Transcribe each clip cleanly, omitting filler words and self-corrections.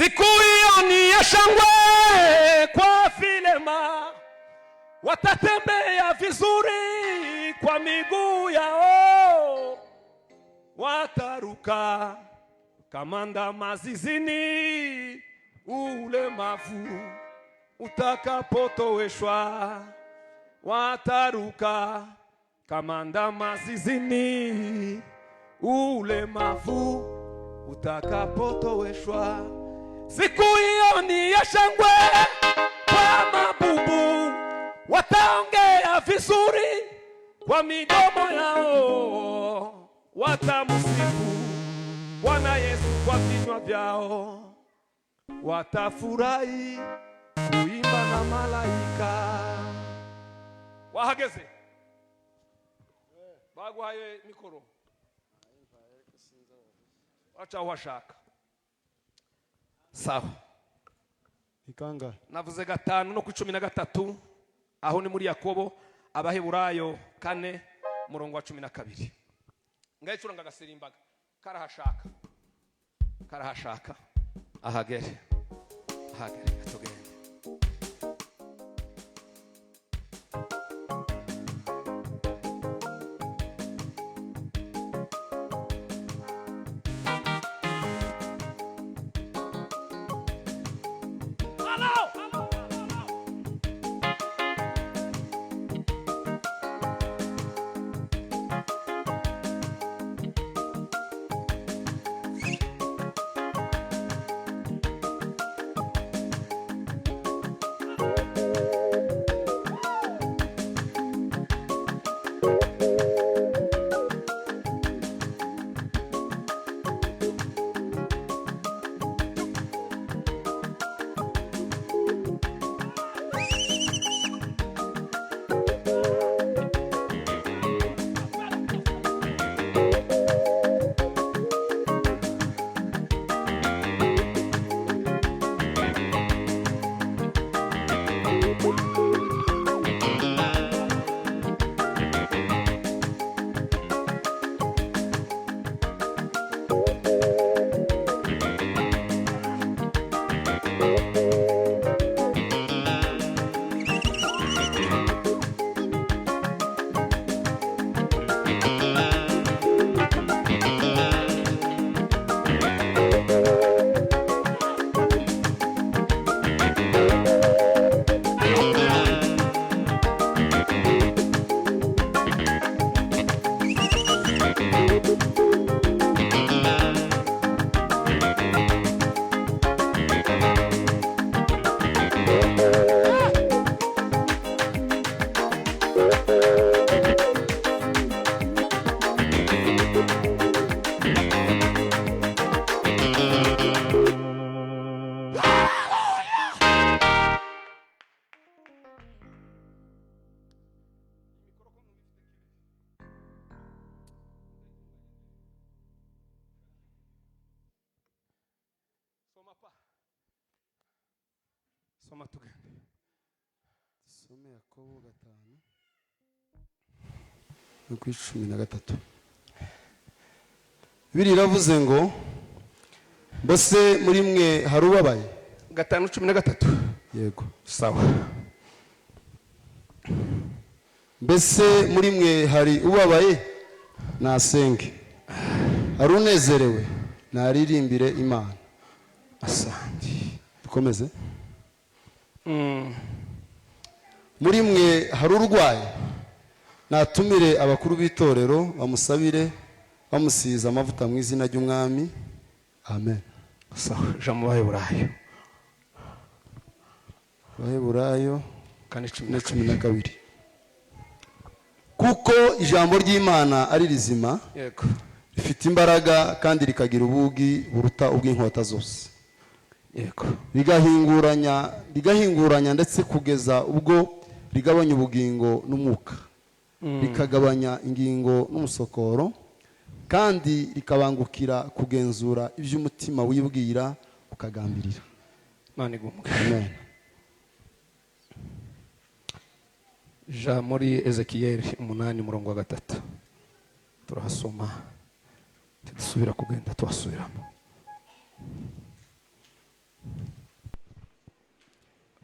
Siku hiyo ni ya shangwe kwa vilema, watatembea vizuri kwa miguu yao, wataruka kama ndama zizini, ulemavu utakapotoweshwa. Wataruka kama ndama zizini, ulemavu utakapotoweshwa. Siku hiyo ni ya shangwe kwa mabubu, wataongea vizuri kwa midomo yao, watamsifu Bwana Yesu kwa vinywa vyao, watafurahi kuimba na malaika. Wahageze bagwaye mikoro, acha washaka. Sawa, ikanga navuze 5 no ku 13, aho ni muri Yakobo, Abaheburayo 4 murongo wa 12. Ngayicuranga gasirimbaga karahashaka ahagere atogende. Soma tugende. some Yakobo 5 no ku 13. Bibiri iravuze ngo mbese muri mwe hari ubabaye? 5:13. Yego. Sawa. Mbese muri mwe hari ubabaye? Nasenge. Hari unezerewe? Naririmbire Imana. Asante. Dukomeze. Muri mwe hari urwaye? Natumire abakuru b'itorero bamusabire, bamusiza amavuta mu izina ry'umwami. Amen. Sawa, jamu Baheburayo. Baheburayo 4:12. Kuko ijambo ry'Imana ari rizima, Yego. rifite imbaraga kandi rikagira ubugi buruta ubw'inkota zose. Yego. Rigahinguranya ndetse kugeza ubwo rigabanya ubugingo n'umwuka, rikagabanya ingingo n'umusokoro, kandi rikabangukira kugenzura iby'umutima wibwira ukagambirira. Imana igumuke. Amen. Ja muri Ezekiel 8 murongo wa 3 turahasoma, tudasubira kugenda tuhasubiramo.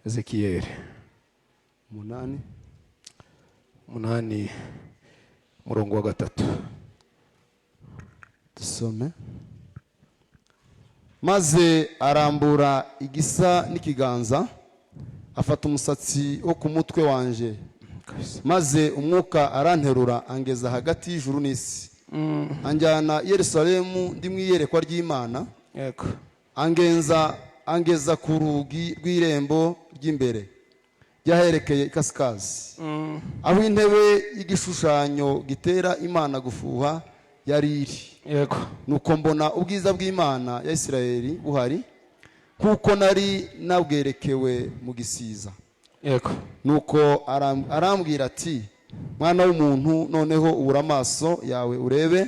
Ezekiyeli 8. 8 murongo wa 3. Dusome. Maze arambura igisa n'ikiganza, afata umusatsi wo ku mutwe wanje, maze umwuka aranterura angeza hagati y'ijuru n'isi, anjyana i Yerusalemu ndi mu iyerekwa ry'Imana, Yego. angeza ku rugi rw'irembo ry'imbere ryaherekeye ikasikazi, aho intebe y'igishushanyo gitera Imana gufuha yari iri. Yego. Nuko mbona ubwiza bw'Imana ya Isirayeli buhari, kuko nari nabwerekewe mu gisiza. Yego. Nuko arambwira ati, mwana w'umuntu, noneho ubura amaso yawe urebe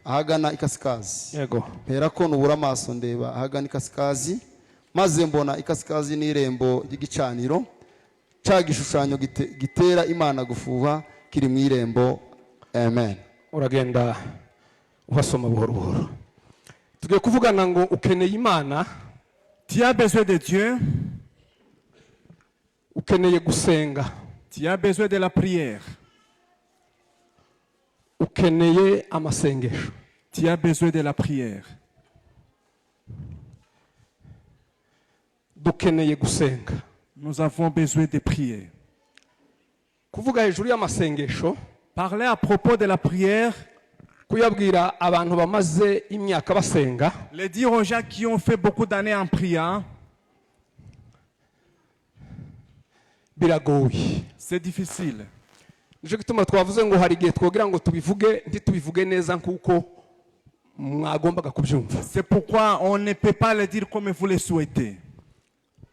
ahagana ikasikazi. Yego. Mperako nubura amaso ndeba ahagana ikasikazi, maze mbona ikasikazi n'irembo ry'igicaniro, ca gishushanyo gitera Imana gufuha kiri mu irembo. Amen. Uragenda uhasoma buhoro buhoro. Tugiye kuvugana ngo ukeneye Imana. Tu as besoin de Dieu. Ukeneye gusenga. Tu as besoin de la prière. Ukeneye amasengesho. Tu as besoin de la prière. Dukeneye gusenga. Nous avons besoin de prier. Kuvuga hejuru y'amasengesho, Parler à propos de la prière, kuyabwira abantu bamaze imyaka basenga, le dire aux gens qui ont fait beaucoup d'années en priant, biragoye. c'est difficile. Nico gituma twavuze ngo hari igihe twogira ngo tubivuge ntitubivuge neza nkuko mwagombaga kubyumva. C'est pourquoi on ne peut pas le dire comme vous le souhaitez.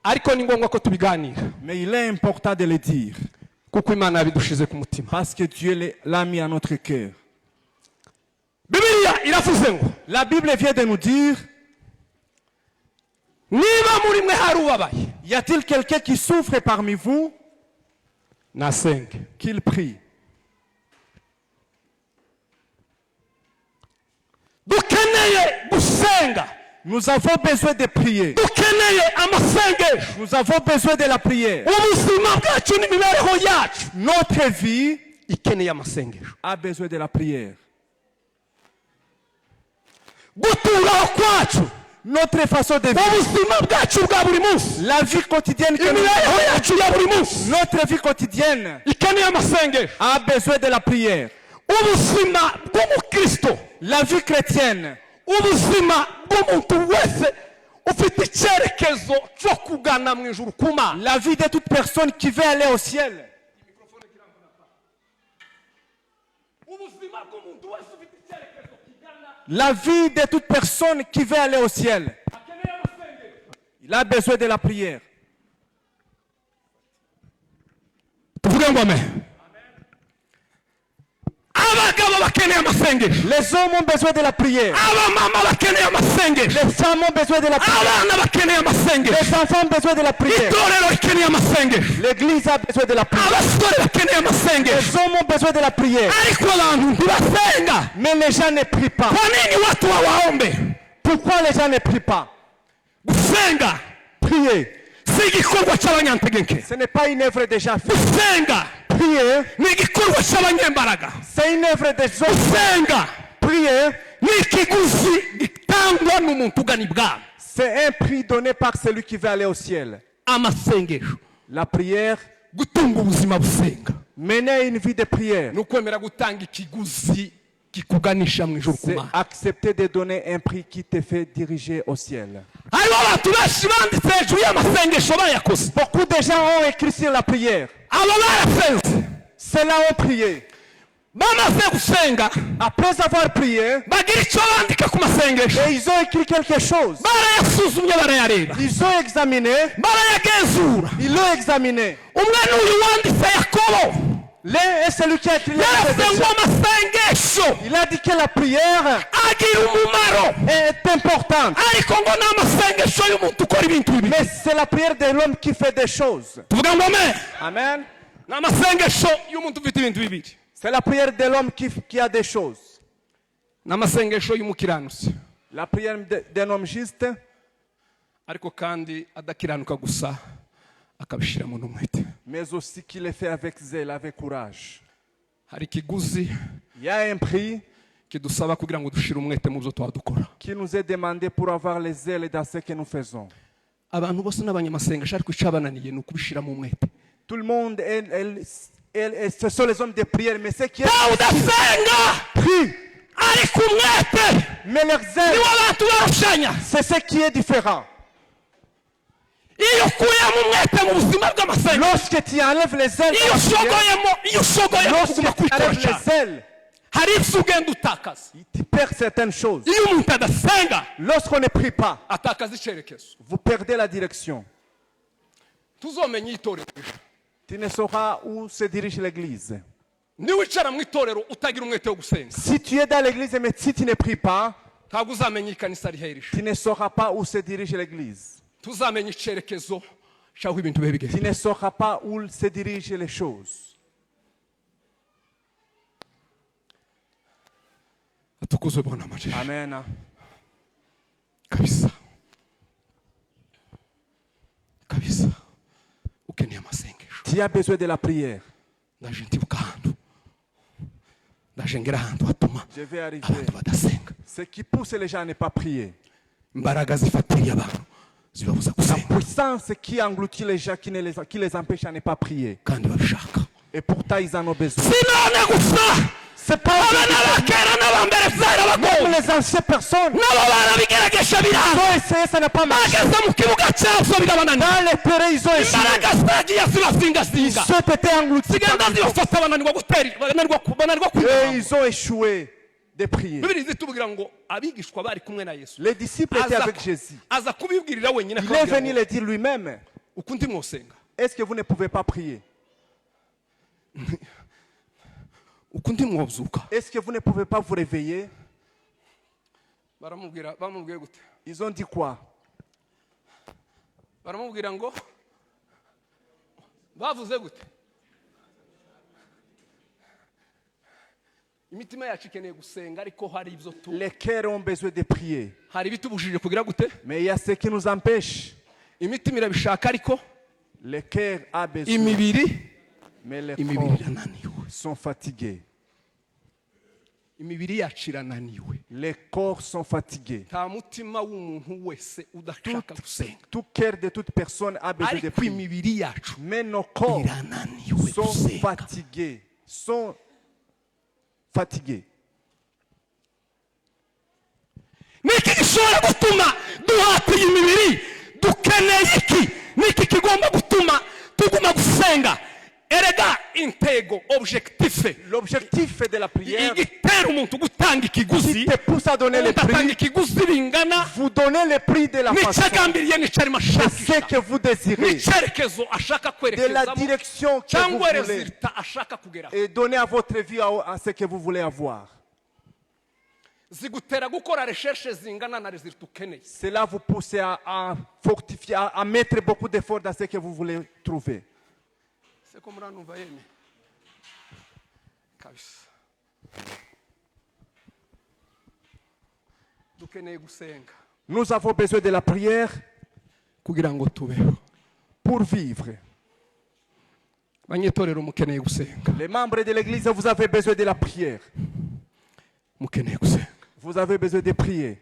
Ariko ni ngombwa ko tubiganira Mais il est important de le dire. kuko Imana yabidushize ku mutima. Parce que Dieu l'a mis à notre cœur. Bibiliya iravuze ngo La Bible vient de nous dire, niba muri mwe hari ubabaye, y a-t-il quelqu'un qui souffre parmi vous? nasenge. Qu'il prie. Dukeneye gusenga. Nous avons besoin de prier. Dukeneye amasengesho. Nous avons besoin de la prière. Ubuzima bwacu n'imibereho yacu Notre vie ikeneye amasengesho. a besoin de la prière. Guturaho kwacu, Notre façon de vivre, ubuzima bwacu bwa buri munsi, la vie quotidienne que nous imibereho yacu ya buri munsi notre vie quotidienne ikeneye amasengesho. a besoin de la prière. Ubuzima bw'umukristo, La vie chrétienne, ubuzima bw'umuntu wese ufite icyerekezo cyo kugana mu ijuru ku Mana. la vie de toute personne qui veut aller au ciel. Ubuzima bw'umuntu wese ufite icyerekezo kigana La vie de toute personne qui veut aller au ciel. akeneye amasengesho. Il a besoin de la prière. Tuvuge ngo amen. Abagabo bakeneye amasengesho. Les hommes ont besoin de la prière. Abamama bakeneye amasengesho. Les femmes ont besoin de la prière. Abana bakeneye amasengesho. Les enfants ont besoin de la prière. Itorero rikeneye amasengesho. L'église a besoin de la prière. Abasore bakeneye amasengesho. Les hommes ont besoin de la prière. Ariko abantu ntibasenga. Mais les gens ne prient pas. Kwa nini watu hawaombe? Pourquoi les gens ne prient pas? Gusenga Prier, si igikorwa cy'abanyantegenke. ce n'est pas une œuvre des gens. Gusenga Prier, ni igikorwa cy'abanyembaraga. c'est une œuvre des hommes. Gusenga Prier, ni ikiguzi gitangwa n'umuntu ugana ibwami. c'est un prix donné par celui qui veut aller au ciel. Amasengesho, La prière, gutunga ubuzima busenga, mener une vie de prière, ni ukwemera gutanga ikiguzi kikuganisha mu ijuru ku c'est Mana. accepter de donner un prix qui te fait diriger au ciel. Hariho abantu benshi banditse hejuru y'amasengesho bayakoze. Beaucoup de gens ont écrit sur la prière. Abo barasenze, Ceux-là ont prié. bamaze gusenga Après avoir prié, bagira icyo bandika ku masengesho. et ils ont écrit quelque chose. Barayasuzumye barayareba, Ils ont examiné, barayagenzura. ils l'ont examiné. Umwe n'uyu wanditse Yakobo L'un est celui qui a écrit la yaravuze ngo amasengesho Il a dit que la prière agira umumaro, est importante. ariko ngo ni amasengesho y'umuntu ukora ibintu bibi. Mais c'est la prière de l'homme qui fait des choses. Tuvuga ngo amen. Amen. Ni amasengesho y'umuntu ufite ibintu bibiri. C'est la prière de l'homme qui a des choses. Ni amasengesho y'umukiranutsi, La prière d'un homme juste, ariko kandi adakiranuka gusa, akabishyiramo n'umwete. mais aussi qu'il le fait avec zèle, avec courage. Hari ikiguzi Il y a un prix kidusaba kugira ngo dushire umwete mu byo tuba dukora. qui nous est demandé pour avoir les zèles dans ce que nous faisons. Abantu bose n'abanyamasengesho ariko icabananiye ni ukubishiramo umwete. Tout le monde, ce sont les hommes de prière, mais ce qui est Dawudi asenga pris, ariko umwete mais leur zèle, niwo abantu barushanya. c'est ce qui est différent. Iyo ukuyemo umwete mu buzima bw'amasengesho, Lorsque tu enlèves les zèles, iyo ushogoye lorsque kuguma tu kwikora enlèves les cyane, zèles, hari ibyo ugenda utakaza. tu perds certaines choses. Iyo umuntu adasenga Lorsqu'on ne prie pas, atakaza icyerekezo. vous perdez la direction. Tuzomenya itorero. Tu ne sauras où se dirige l'église. Niwicara mu itorero utagira umwete wo gusenga, Si tu es dans l'église, mais si tu ne pries pas, ntabwo uzamenya ikanisa rihereje. tu ne sauras pas où se dirige l'église. Tuzamenya icyerekezo cy'aho ibintu biba Tu bigeze. ne sauras pas où se dirigent les choses. Atukuzwe Bwana amajeje. Amen. Kabisa. Kabisa. Ukeneye amasengesho. Tu as besoin de la prière. Ndaje ntibuka ahantu. Ndaje ngera ahantu hatuma Je vais arriver. abantu badasenga. Ce qui pousse les gens à ne pas prier. Imbaraga zifatiriye abantu zibabuza La gusenga puissance qui engloutit les gens, qui les empêche à ne pas prier. kandi babishaka. Et pourtant, ils en ont besoin. Sinone gusa C'est pas abana bakera n'abambere même byarabagoye les anciennes personnes. nabo barabigerageje Ils biranga ont essayé, ça n'a pas marché. bageze mu kibuga cyabyo birabananira. Dans les terrains, ils ont échoué. Imbaraga zagiye Ils zibasingasinga ont été engloutis. zigenda zibafata bananirwa gutera bananirwa Et kwigana. ils ont échoué de prier. Bibiri zitubwira ngo abigishwa bari kumwe na Yesu Les disciples étaient avec Jésus. aza kubibwirira wenyine Il est venu le dire lui-même. uku ndi mwosenga Est-ce que vous ne pouvez pas prier? uku ndi mwobyuka. Est-ce que vous ne pouvez pas vous réveiller? bamubwiye gute? Ils ont dit quoi? baramubwira ngo bavuze gute? imitima yacu ikeneye gusenga ariko hari ibyo Les cœurs ont besoin de prier. hari ibitubujije kugira gute? Mais il y a ce qui nous empêche. Imitima irabishaka ariko Le cœur a besoin. imibiri Mais les imibiri corps irananiwe. sont fatigués. Imibiri yacu irananiwe. Les corps sont fatigués. Nta mutima w'umuntu wese udashaka gusenga Tout cœur de toute personne a besoin de ariko prier. imibiri yacu Mais nos corps irananiwe sont gusenga. fatigués. Sont fatigués. Niki gishobora gutuma duhatiye imibiri? Dukeneye iki? Niki kigomba gutuma tuguma gusenga? Erega intego objectif L'objectif de la prière igitera umuntu gutanga ikiguzi, qui te pousse à donner le umuntu atanga prix, ikiguzi bingana vous donnez le prix de la façon, n'icagambiriye n'icarimo de ce ashakisha que vous désirez, n'icyerekezo ashaka de la kwerekezamo direction que vous cyangwa voulez, resulta ashaka kugeraho. et donner à votre vie à ce que vous voulez avoir. Zigutera gukora recherche zingana na resulta ukeneye. Cela vous pousse à fortifier, à mettre beaucoup d'efforts dans ce que vous voulez trouver. Seko muranumva yemye kabisa. Dukeneye gusenga Nous avons besoin de la prière kugira ngo tubeho. pour vivre. Banyetorero mukeneye gusenga. Les membres de l'église, vous avez besoin de la prière. Mukeneye gusenga. Vous avez besoin de prier.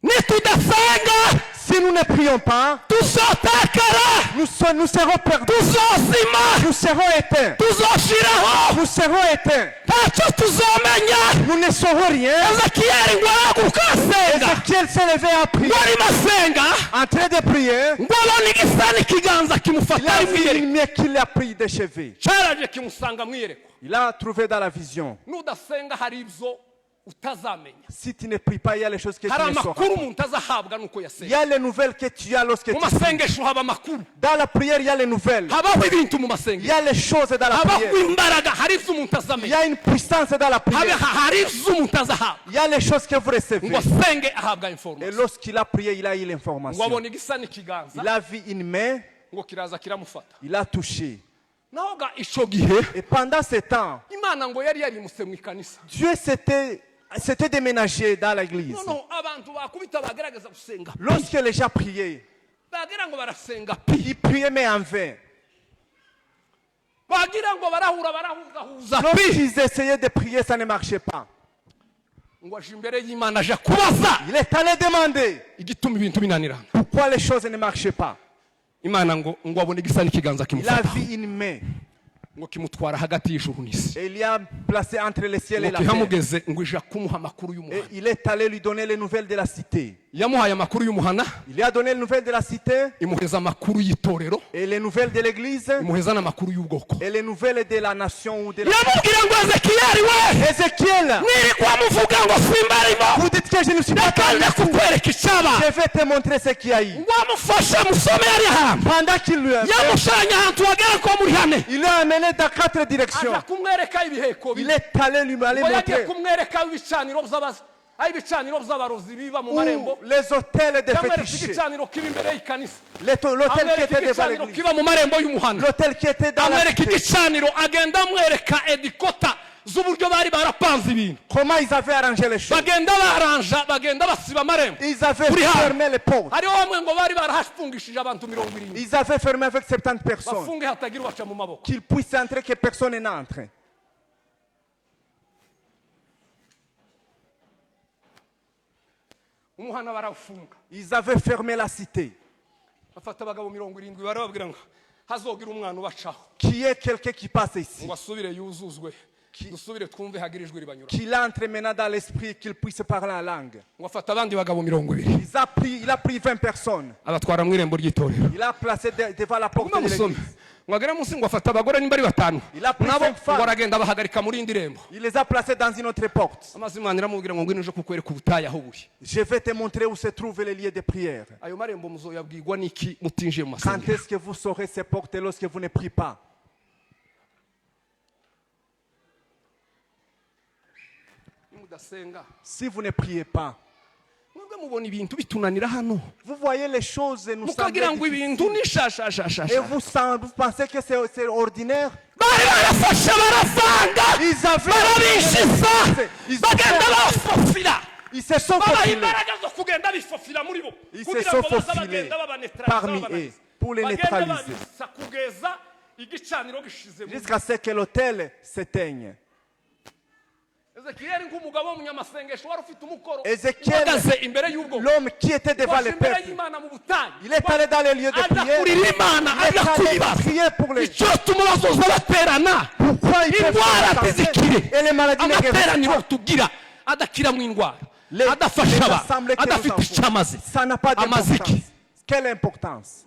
Nitudasenga Si nous ne prions pas, tuzotakara, nous serons perdus. tuzozima, Nous serons éteints. tuzoshiraho, Nous serons éteints. ntacyo tuzomenya. Nous ne saurons rien. Ezekiyeli ngo arahaguruka asenga, Ézéchiel s'est levé à prier. ngo arimo asenga, En train de prier, ngo abona igisa n'ikiganza il kimufata a ari vu mwiyereko, une main qui l'a pris des cheveux. cyaraje kimusanga mwiyereko. Il a trouvé dans la vision. Nudasenga hari ibyo utazamenya, Si tu ne pries pas, il y a les choses que tu hari ne sauras amakuru pas. umuntu azahabwa nuko Il y yasenga. a les nouvelles que tu as lorsque Mu tu pries. masengesho haba amakuru, Dans la prière, il y a les nouvelles. habaho ibintu mu Il y masengesho, a les choses dans la prière. habaho imbaraga, hari ibyo umuntu Il y azamenya, a une puissance dans la prière. hari ibyo umuntu azahabwa. Il y a les choses que vous recevez. Ngo asenge ahabwa Et information, lorsqu'il a prié, il a eu ngo l'information. abona igisa n'ikiganza, Il a vu une main, ngo kiraza kiramufata. il a touché. Naho ga ico gihe Et pendant ce temps, Imana ngo yari yarimutse mu ikanisa. Dieu s'était déménagé dans l'église. Noneho abantu bakubita bagerageza gusenga, Lorsque les gens priaient, bagira ngo barasenga pi Ils priaient mais en vain. bagira ngo barahura barahuzahuza pi Lorsqu'ils essayaient de prier, ça ne marchait pas. ngo aje imbere y'Imana aje kubaza Il est allé demander igituma ibintu binanirana. pourquoi les choses ne marchaient pas. Imana ngo abone igisa n'ikiganza Il a kimufata vu une main ngo kimutwara hagati y'ijuru n'isi et il y a placé entre le ciel et ngo la terre. kihamugeze ngo ija kumuha amakuru Et y'umuhana. il est allé lui donner les nouvelles de la cité. Yamuhaye amakuru y'umuhana, Il lui a donné les nouvelles de la cité imuheza amakuru y'itorero, et les nouvelles de l'église imuheza n'amakuru y'ubwoko. et les nouvelles de la nation ou de la... Yamubwira ngo Ezekiyeli we Ézéchiel, nirikwa muvuga ngo simbarimo vous dites que je ne suis pas ndakanda dans le coup. kukwereka icaba Je vais te montrer ce qu'il y a eu. wamufashe musome yari ahantu Pendant qu'il lui a yamushanye ahantu wagera ko muri hane il l'a amené dans 4 directions. aja kumwereka ibiheko Il bine est allé lui aller ngo yagiye montrer kumwereka ibicaniro ibicaniro by'abarozi biba mu où marembo les hôtels de yamwereka fétiches. igicaniro kiba imbere y'ikanisa L'hôtel qui amwereka était devant igicaniro l'église. kiba mu marembo y'umuhana L'hôtel qui était dans la amwereka cité. igicaniro agenda amwereka edikota z'uburyo bari barapanze ibintu Comment ils avaient arrangé les choses. bagenda baranja bagenda basiba amarembo Ils avaient Uri hano. fermé les portes. hariho bamwe ngo bari barahafungishije abantu 70 Ils avaient fermé avec 70 personnes. bafunge hatagira ubaca mu maboko Qu'ils puissent entrer, que personne n'entre. umuhana barawufunga Ils avaient fermé la cité. bafata abagabo 70 barababwira ngo hazogira umwana ubacaho Qui est quelqu'un qui passe ici. ngo asubire yuzuzwe dusubire twumve hagira ijwi ribanyura Qu'il entre maintenant dans l'esprit, qu'il puisse parler en langue. ngo afata abandi bagabo 20 Il a pris 20 personnes. abatwara mu irembo ry'itorero Il a placé devant la porte Nguma de musome l'église. ngo agera munsi ngo afata abagore nimba ari batanu Il a pris nabo 5 femmes. ngo aragenda bahagarika muri indi rembo Il les a placés dans une autre porte. amaze Imana iramubwira ngo ngwino uje kukwereka ubutayu aho buri Je vais te montrer où se trouvent les lieux de prière. ayo marembo muzoyabwirwa n'iki mutinjiye mu Quand masengero est-ce que vous saurez ces portes lorsque vous ne priez pas? nimudasenga Si vous ne priez pas, mwebwe mubona ibintu bitunanira hano vous voyez les choses nous mukagira ngo semblent ibintu difficiles. ni Et shashashashasha vous pensez que c'est ordinaire? bari barafashe baravanga Ils avaient... barabishiza Ils bagenda bafofira Ils se sont babaha faufilés. imbaraga zo kugenda bifofira muri bo Ils se kugira sont ngo baze faufilés bagenda babanetraliza parmi babananiza. eux pour les bagenda neutraliser. babisa kugeza igicaniro gishize mu Jusqu'à ce que l'autel s'éteigne. Ezekiyeli nk'umugabo w'umunyamasengesho wari ufite umukoro Ézéchiel, uhagaze imbere y'ubwoko l'homme qui était devant waje le imbere peuple, y'Imana mu butayu il est allé dans les lieux de ajya prière. kurira Imana Il est ajya allé kuyibaza prier pour les icyo tuma bazoza baterana Pourquoi ils peuvent indwara se rassembler ntizikire et les maladies ne guérissent amateraniro pas? tugira adakira mu indwara Les adafasha abantu assemblées que nous adafite avons, icyo amaze ça n'a pas Amaziki. d'importance. Quelle importance?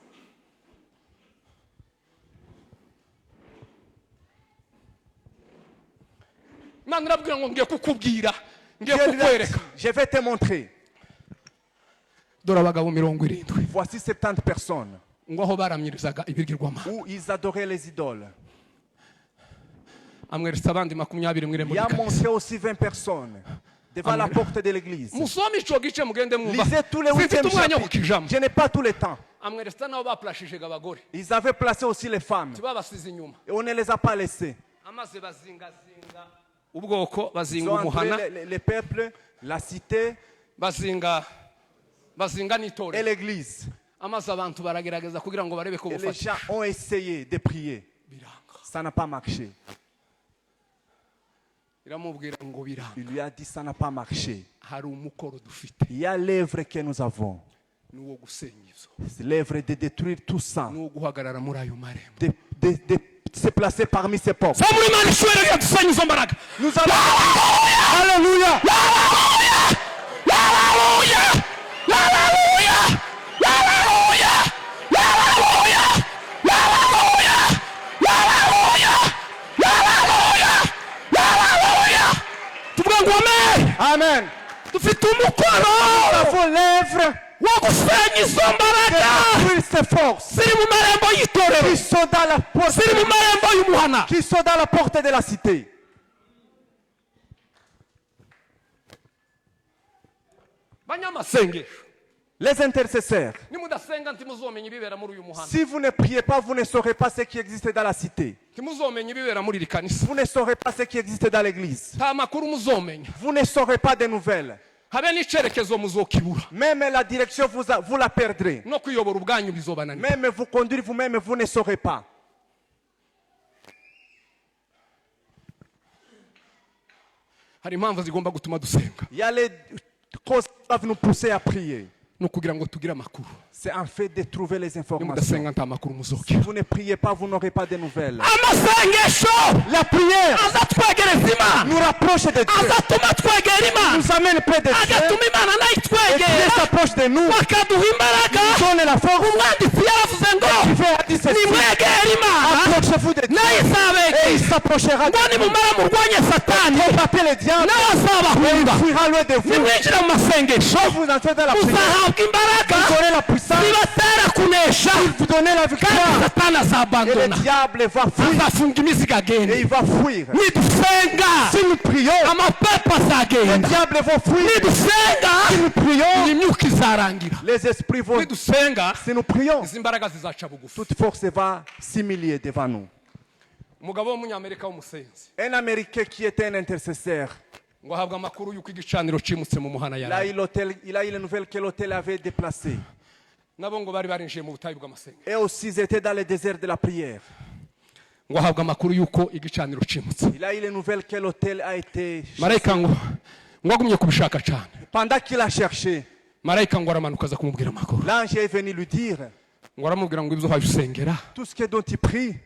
Imana irabwira ngo ngiye kukubwira ngiye Dieu lui a dit, kukwereka je vais te montrer. dore abagabo 70 Voici 70 personnes ngo aho baramyirizaga ibigirwamana où ils adoraient les idoles. amweretse abandi 20 mu irembo Il a ry'ikanisa montré aussi 20 personnes devant la porte de l'église. musome ico gice mugende mwumva Lisez tous les Simfite 8e umwanya wo chapitres. kukijamo Je n'ai pas tout le temps. amweretse nabo baplashishega abagore Ils avaient placé aussi les femmes. tibabasize inyuma Et on ne les a pas laissés. amaze bazingazinga ubwoko Ils bazinga ont entré umuhana les peuples, la cité bazinga et n'itorero l'église. amaze abantu baragerageza kugira ngo barebe ko Et les bufasha gens ont essayé de prier. biranga Ça n'a pas marché. iramubwira ngo biranga Il lui a dit ça n'a pas marché. hari umukoro dufite Il y a l'œuvre que nous avons. n'uwo gusenya ivyo C'est l'œuvre de détruire tout ça. n'uwo guhagarara muri ayo marembo De se placer parmi ces portes. zamura imana ishobora ryo dusenya izo mbaraga Nous allons... Alléluia! Hallelujah! Hallelujah! Hallelujah! Hallelujah! Hallelujah! Hallelujah! Hallelujah! Hallelujah! Hallelujah! Tuvuga ngo amen. Amen. Dufite umukoro Nous avons l'œuvre wo gusenya izo mbaraga de détruire ces forces ziri mu marembo y'itorero qui sont dans la porte, ziri mu marembo y'umuhana qui sont dans la porte de la cité. banyamasengesho Les intercesseurs. nimudasenga ntimuzomenya ibibera muri uyu muhana Si vous ne priez pas, vous ne saurez pas ce qui existe dans la cité. ntimuzomenya ibibera muri iri kanisa Vous ne saurez pas ce qui existe dans l'église. nta makuru muzomenya Vous ne saurez pas des nouvelles. habe n'icerekezo muzokibura Même la direction, vous la perdrez. no kwiyobora ubwanyu bizobananira. Même vous conduire vous-même, vous ne saurez pas. Hari impamvu zigomba gutuma dusenga Il y a les causes qui doivent nous pousser à prier. no kugira ngo tugire amakuru. C'est en fait de trouver les informations. Nimudasenga nta makuru Si muzokira. vous ne priez pas, vous n'aurez pas de nouvelles. Amasengesho La prière azatwegereza Imana, nous rapproche de Dieu, azatuma twegera Imana, nous amène près de Dieu, agatuma Imana nayo et Dieu itwegera, s'approche de nous, bakaduha imbaraga. donne la force. Umwanditsi yaravuze ngo Dieu a dit ceci, nimwegere Imana approchez-vous de Dieu, nayo et il izabegera. s'approchera de ngo vous. nimumara murwanye satani Combattez le diable, nawe et azabahunga. il fuira loin de vous. nimwinjira mu masengesho Vous entrez dans la prière, muzahabwa imbaraga vous donnez la puissance, zibatera kunesha, vous donnez la kandi victoire, satani et le azabandona, diable va fuir, azafunga imizigo et agende. il va fuir. nidusenga Si nous prions, amapepo le azagenda. diable va fuir. nidusenga Si nous prions, imyuka izarangira. les esprits vont. nidusenga Si nous prions, izi mbaraga zizaca bugufi. toute force va s'humilier devant nous. umugabo w'umunyamerika w'umusenzi Un Américain qui était un intercesseur, ngo ahabwa amakuru y'uko igicaniro cimutse mu muhana il yaraye. a eu la nouvelle que l'hôtel avait déplacé. nabo ngo bari barinjiye mu butayu bw'amasenga. Et aussi, ils étaient dans le désert de la prière. ngo ahabwa amakuru y'uko igicaniro cimutse. Il a eu les nouvelles que l'hôtel a été. marayika ngo agumye kubishaka cyane. Pendant qu'il a cherché, marayika ngo aramanuka aza kumubwira amakuru. l'ange est venu lui dire ngo aramubwira ngo ibyo waje usengera tout ce que dont il prie,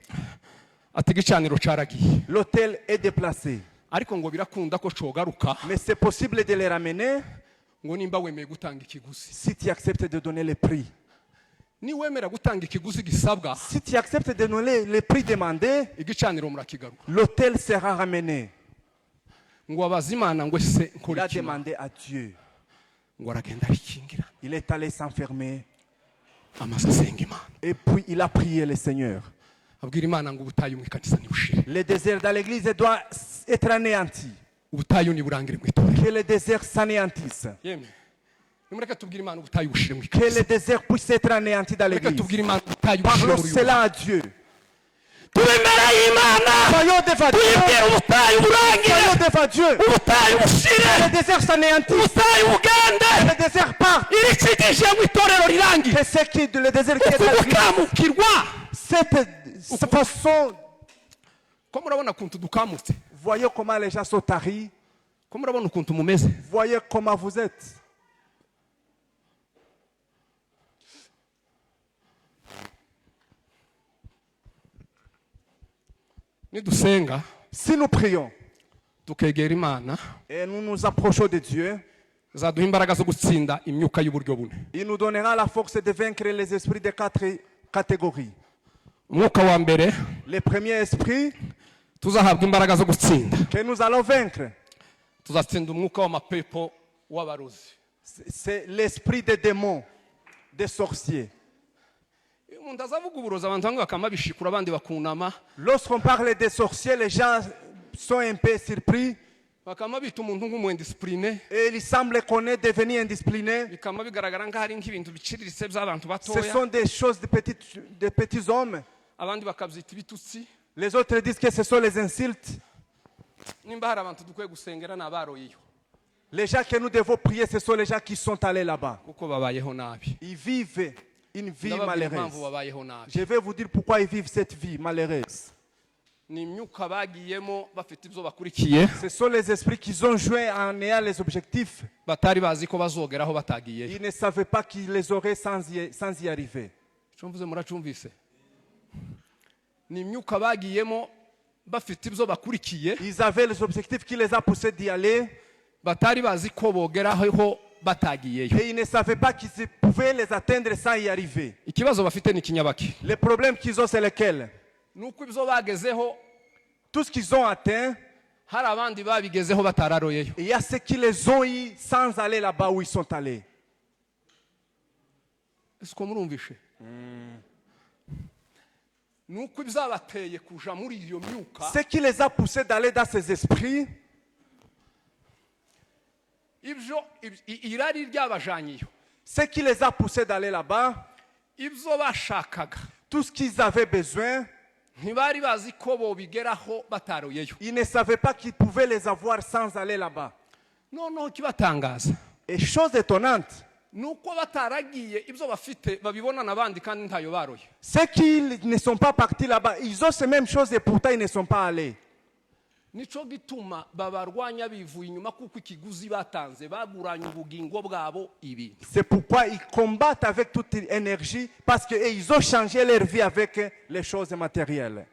ati igicaniro caragiye, l'hôtel est déplacé. ariko ngo birakunda ko cogaruka Mais c'est possible de les ramener ngo nimba wemeye gutanga ikiguzi. si tu acceptes de donner le prix. niwemera gutanga ikiguzi gisabwa Si tu acceptes de donner le prix demandé, igicaniro murakigaruka. l'hôtel sera ramené. ngo abaza Imana ngo ese Il nkora a iki? demandé à Dieu. ngo aragenda arikingira Il est allé s'enfermer. amaze asenga Imana, Et puis il a prié le Seigneur. abwira Imana ngo ubutayu mu ikanisa nibushire, Le désert dans l'église doit être anéanti. ubutayu niburangire mu itorero. Que le désert s'anéantisse. yemwe nimureke tubwire Imana ubutayu bushire mu Que ikanisa. le désert puisse être anéanti dans reka l'église. tubwire Imana ubutayu bushire Parlons muri cela à Dieu. turi imbere y'Imana Soyons devant Dieu. tuyibwire ubutayu burangire, Soyons devant Dieu. ubutayu bushire, Le désert s'anéantisse. ubutayu bugende, Le désert part. irikigije mu itorero rirangire. Et c'est qui le désert qui est uku dans l'église. gukamukirwa Cette façon, ko murabona ukuntu dukamutse, voyez comment les gens sont taris. ko murabona ukuntu mumeze. Voyez comment vous êtes. nidusenga Si nous prions tukegera Imana et nous nous approchons de Dieu, zaduha imbaraga zo gutsinda imyuka y'uburyo bune. il nous donnera la force de vaincre les esprits de 4 catégories. umwuka wa mbere Le premier esprit tuzahabwa imbaraga zo gutsinda, que nous allons vaincre, tuzatsinda umwuka w'amapepo w'abarozi. c'est l'esprit des démons, des sorciers. iyo umuntu azavuga uburozi abantu bamwe bakamabishikura abandi bakunama, Lorsqu'on parle des sorciers, les gens sont un peu surpris bakamabita umuntu nk'umwendisipurine, et il semble qu'on est devenu indiscipliné. bikaba bigaragara nk'aho ari nk'ibintu biciriritse by'abantu Ce batoya, sont des choses de petits hommes. abandi bakabyita ibitutsi. Les autres disent que ce sont les insultes. nimba hari abantu dukwiye gusengera ni abaroyeyo, Les gens que nous devons prier, ce sont les gens qui sont allés là-bas. kuko babayeho nabi. Ils vivent une vie ndababwira impamvu malheureuse. babayeho nabi. Je vais vous dire pourquoi ils vivent cette vie malheureuse. ni imyuka bagiyemo bafite ibyo bakurikiye, Ce sont les esprits qui ont joué en ayant les objectifs. batari bazi ko bazogeraho batagiyeyo. Ils ne savaient pas qu'ils les auraient sans y arriver. icyo mvuze muracumvise? ni imyuka bagiyemo bafite ibyo bakurikiye, Ils avaient les objectifs qui les a poussés d'y aller batari bazi ko bogeraho batagiyeyo. et ils ne savaient pas qu'ils pouvaient les atteindre sans y arriver. ikibazo bafite ni ikinyabaki, Le problème qu'ils ont, c'est lequel? ni uko ibyo bagezeho Tout ce qu'ils ont atteint, hari abandi babigezeho batararoyeyo. il y a ceux qui les ont eu sans aller là-bas où ils sont allés. ese ko murumvishe? ni uko ibyabateye kuja muri iyo myuka, Ce qui les a poussés d'aller dans ces esprits, ibyo irari ryabajaniyo, ce qui les a poussés d'aller là-bas, ibyo bashakaga tout ce qu'ils avaient besoin, ntibari bazi ko bobigeraho bataroyeyo. ils ne savaient pas qu'ils pouvaient les avoir sans aller là-bas. noneho ikibatangaza, Et chose étonnante, nuko bataragiye ibyo bafite babibona n'abandi kandi ntayo baroye. ceux qui ne sont pas partis là-bas, ils ont ces mêmes choses et pourtant ils ne sont pas allés. Nico gituma babarwanya bivuye inyuma kuko ikiguzi batanze baguranye ubugingo bwabo ibintu. C'est pourquoi ils combattent avec toute énergie parce qu'ils ont changé leur vie avec les choses matérielles.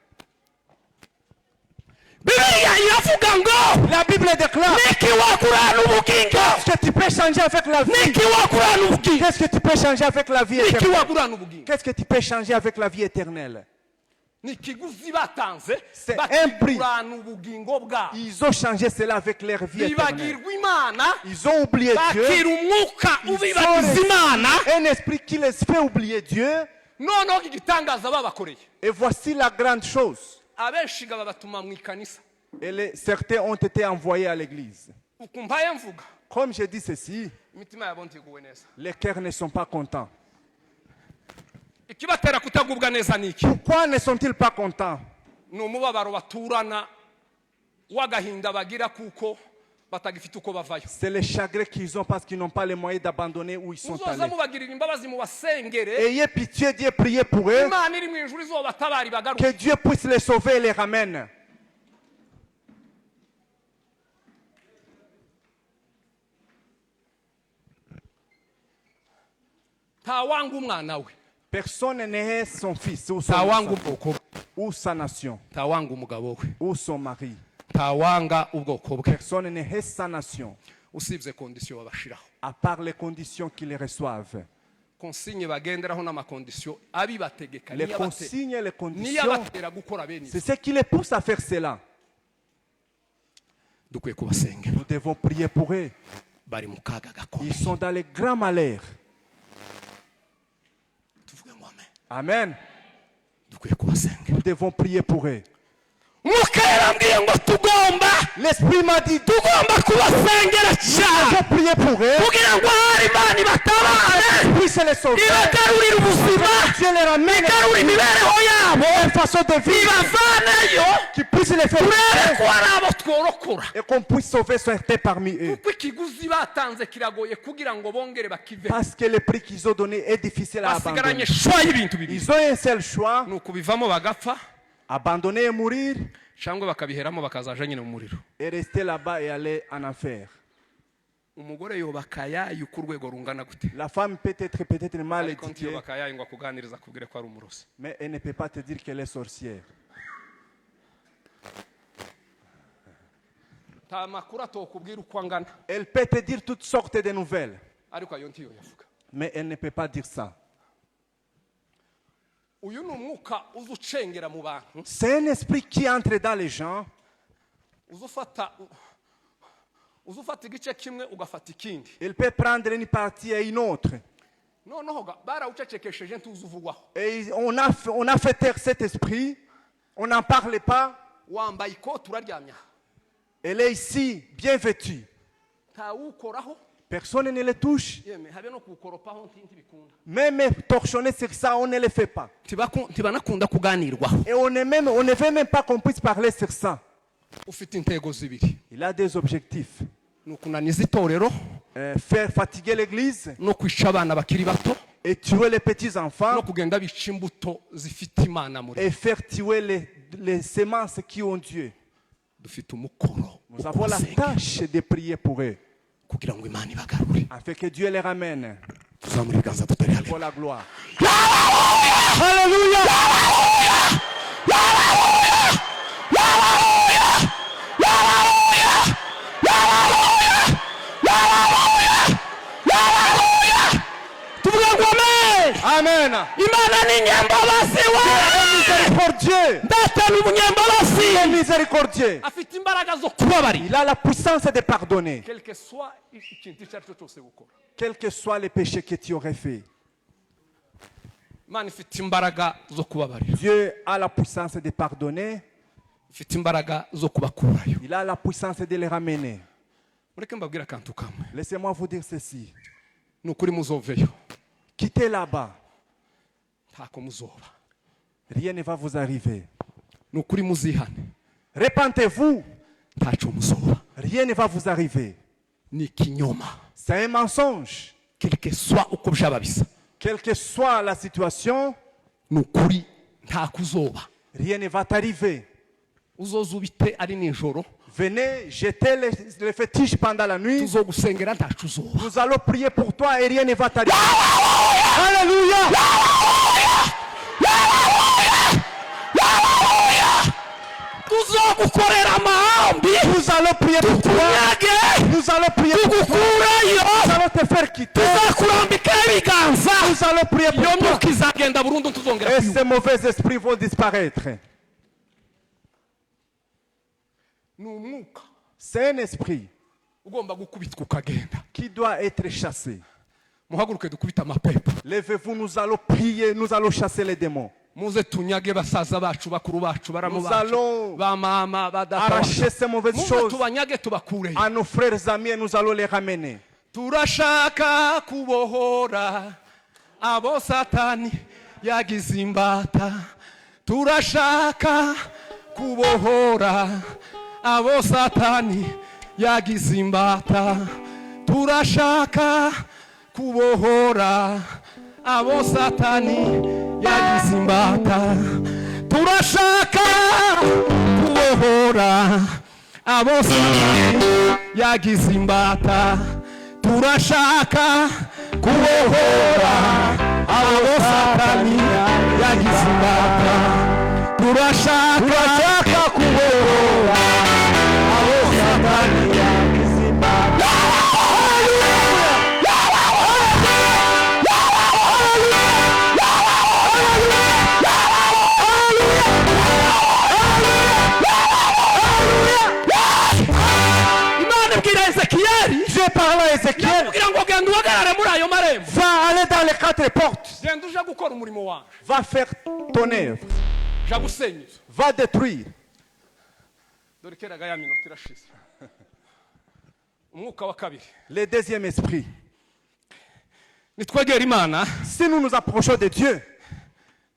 Bibiliya iravuga ngo La Bible déclare, niki wagurana ubugingo, qu'est-ce que tu peux changer avec la vie? niki wagurana ubugingo, Qu'est-ce que tu peux changer avec la vie niki éternelle? wagurana ubugingo. Qu'est-ce que tu peux changer avec la vie éternelle? Nikiguzi batanze C'est un prix. bakigurana ubugingo bwabo. Ils ont changé cela avec leur vie éternelle. Bibagirwa Imana, Ils ont oublié Dieu. bakira umwuka Ils ubibagiza ont Imana, un esprit qui les fait oublier Dieu. noneho igitangaza babakoreye. Et voici la grande chose. Abenshi babatuma mu ikanisa. Et certains ont été envoyés à l'église. Ukumvaye mvuga, Comme je dis ceci, imitima yabo ntiguwe neza. les cœurs ne sont pas contents. Ikibatera kutagubwa neza niki? Pourquoi ne sont-ils pas contents? Ni umubabaro baturana w'agahinda bagira kuko batagifite uko bavayo. C'est le chagrin qu'ils ont parce qu'ils n'ont pas les moyens d'abandonner où ils sont Muzoza allés. mubagirira imbabazi mubasengere, Ayez pitié, Dieu, priez pour eux, Imana iri mu ijuru izobatabara ibagaruke. que Dieu puisse les sauver et les ramène. Ntawanga umwana we, Personne n'est son fils ou son ntawanga enfant, ubwoko bwe, ou sa nation, ntawanga umugabo we, ou son mari. ntawanga ubwoko bwe, Personne n'est sa nation, usibye kondisiyo babashiraho. à part les conditions qu'ils reçoivent. Konsigne bagenderaho n'amakondisiyo abibategeka Les consignes et les niyo conditions, abatera gukora bene c'est ibyo. ce qui les pousse à faire cela. Dukwiye kubasengera, Nous devons prier pour eux. bari mu kaga gakomeye. Ils sont dans les grands malheurs. Tuvuge ngo amen. Amen. Dukwiye kubasengera. Nous devons prier pour eux. Mwuka yarambwiye ngo tugomba L'Esprit m'a dit, kubasengera nous cyane devons prier pour eux. kugira ngo ahari Imana ibatabare, Puisse les sauver. ibagarurire ubuzima, Dieu les ramène igarurire imibereho yabo, une façon de vivre ibavaneyo, qui puisse les faire turebe ko vivre hari abo tworokora. et qu'on puisse sauver certains parmi eux. Kuko ikiguzi batanze kiragoye kugira ngo bongere bakive. Parce que le prix qu'ils ont donné est difficile à Basigaranye abandonner. shwa y'ibintu bibiri, Ils ont un seul choix, ni ukubivamo bagapfa abandonner et mourir, cyangwa bakabiheramo bakazaja nyine mu muriro. et rester là-bas et aller en enfer. Umugore yubaka yayo ku rwego rungana gute, La femme peut être peut-être mal ariko éduquée, ntiyubaka yayo ngo akuganiriza akubwire ko ari umurozi. mais elle ne peut pas te dire qu'elle est sorcière. Nta makuru atokubwira uko angana, Elle peut te dire toutes sortes de nouvelles, ariko ayo ntiyo yavuga. mais elle ne peut pas dire ça. Uyu ni umwuka uza ucengera mu bantu, C'est un esprit qui entre dans les gens, uza ufata igice kimwe ugafata ikindi. il peut prendre une partie et une autre. Noneho barawucecekesheje ntuzi uvugwaho. Et on a fait taire cet esprit, on n'en parle pas. Wambaye ikoti uraryamya, Elle est ici, bien vêtue. ntawukoraho, Personne ne le touche. yeme habe no kuwukoropaho ntibikunda. Même torchonner sur ça, on ne le fait pas. Ntibanakunda kuganirwaho. Et on ne veut même pas qu'on puisse parler sur ça. Ufite intego zibiri, Il a des objectifs. ni ukunaniza itorero Faire fatiguer l'église no kwica abana bakiri bato et tuer les petits no enfants kugenda bica imbuto zifite Imana muri. et faire tuer les semences qui ont Dieu. Dufite umukoro Nous avons la tâche de prier pour eux, kugira ngo Imana ibagarure. afin que Dieu les ramène Tuzamure ibiganza tutari hale. pour la gloire. Tuvuge ngo amen. Amen. Imana ni nyembabazi we, Miséricordieux. data ni umunyembabazi, Il est miséricordieux. afite imbaraga zo kubabarira. Il a la puissance de pardonner, Quel que soit ikintu icyo ari cyo cyose gukora. quels que soient les péchés que tu aurais fait. Imana ifite imbaraga zo kubabarira, Dieu a la puissance de pardonner. ifite imbaraga zo kubakurayo. Il a la puissance de les ramener. Mureke mbabwire akantu kamwe, Laissez-moi vous dire ceci. ni ukuri muzoveyo, Quittez là-bas. ntako muzoba, Rien ne va vous arriver. ni ukuri muzihane, Repentez-vous. ntaco muzoba. Rien ne va vous arriver. ni ikinyoma C'est un mensonge. quelque soit uko byaba bisa Quelle que soit la situation, ni ukuri nta kuzoba rien ne va t'arriver. uzoza ubite ari nijoro Venez jeter les fétiches pendant la nuit. tuzogusengera ntacu uzoba Nous allons prier pour toi et rien ne va t'arriver. Alléluia. tuzogukorera amahombi Nous allons prier pour toi. tukunyage Nous allons prier pour toi. tugukurayo Nous allons te faire quitter. tuzakurambikaho ibiganza Nous allons prier iyo pour toi. myuka izagenda burundu tuzongera Et kuyumva ces mauvais esprits vont disparaître. ni umwuka C'est un esprit ugomba gukubitwa ukagenda qui doit être chassé. muhaguruke dukubite amapepo Levez-vous, nous allons prier, nous allons chasser les démons. muze tunyage basaza bacu bakuru bacu baramu Nous bacu allons bamama badata arracher ces mauvaises muze choses tubanyage tubakureyo à nos frères amis et nous allons les ramener. turashaka kubohora abo satani yagize imbata turashaka kubohora abo satani yagize imbata turashaka kubohora abo satani yagize imbata turashaka kubohora abo satani yagize imbata turashaka kubohora abo satani yagize imbata turashaka kubohora abo satani yagize imbata imana ibwira ezekiyeli Je parle à Ézéchiel. kugira ngo genda uhagarare muri ayo marembo Va aller dans les 4 portes. genda uje gukora umurimo wawe Va faire ton œuvre. ja gusenyuza Va détruire. dore keraga ya minota irashize umwuka wa kabiri Le deuxième esprit. nitwegera imana Si nous nous approchons de Dieu,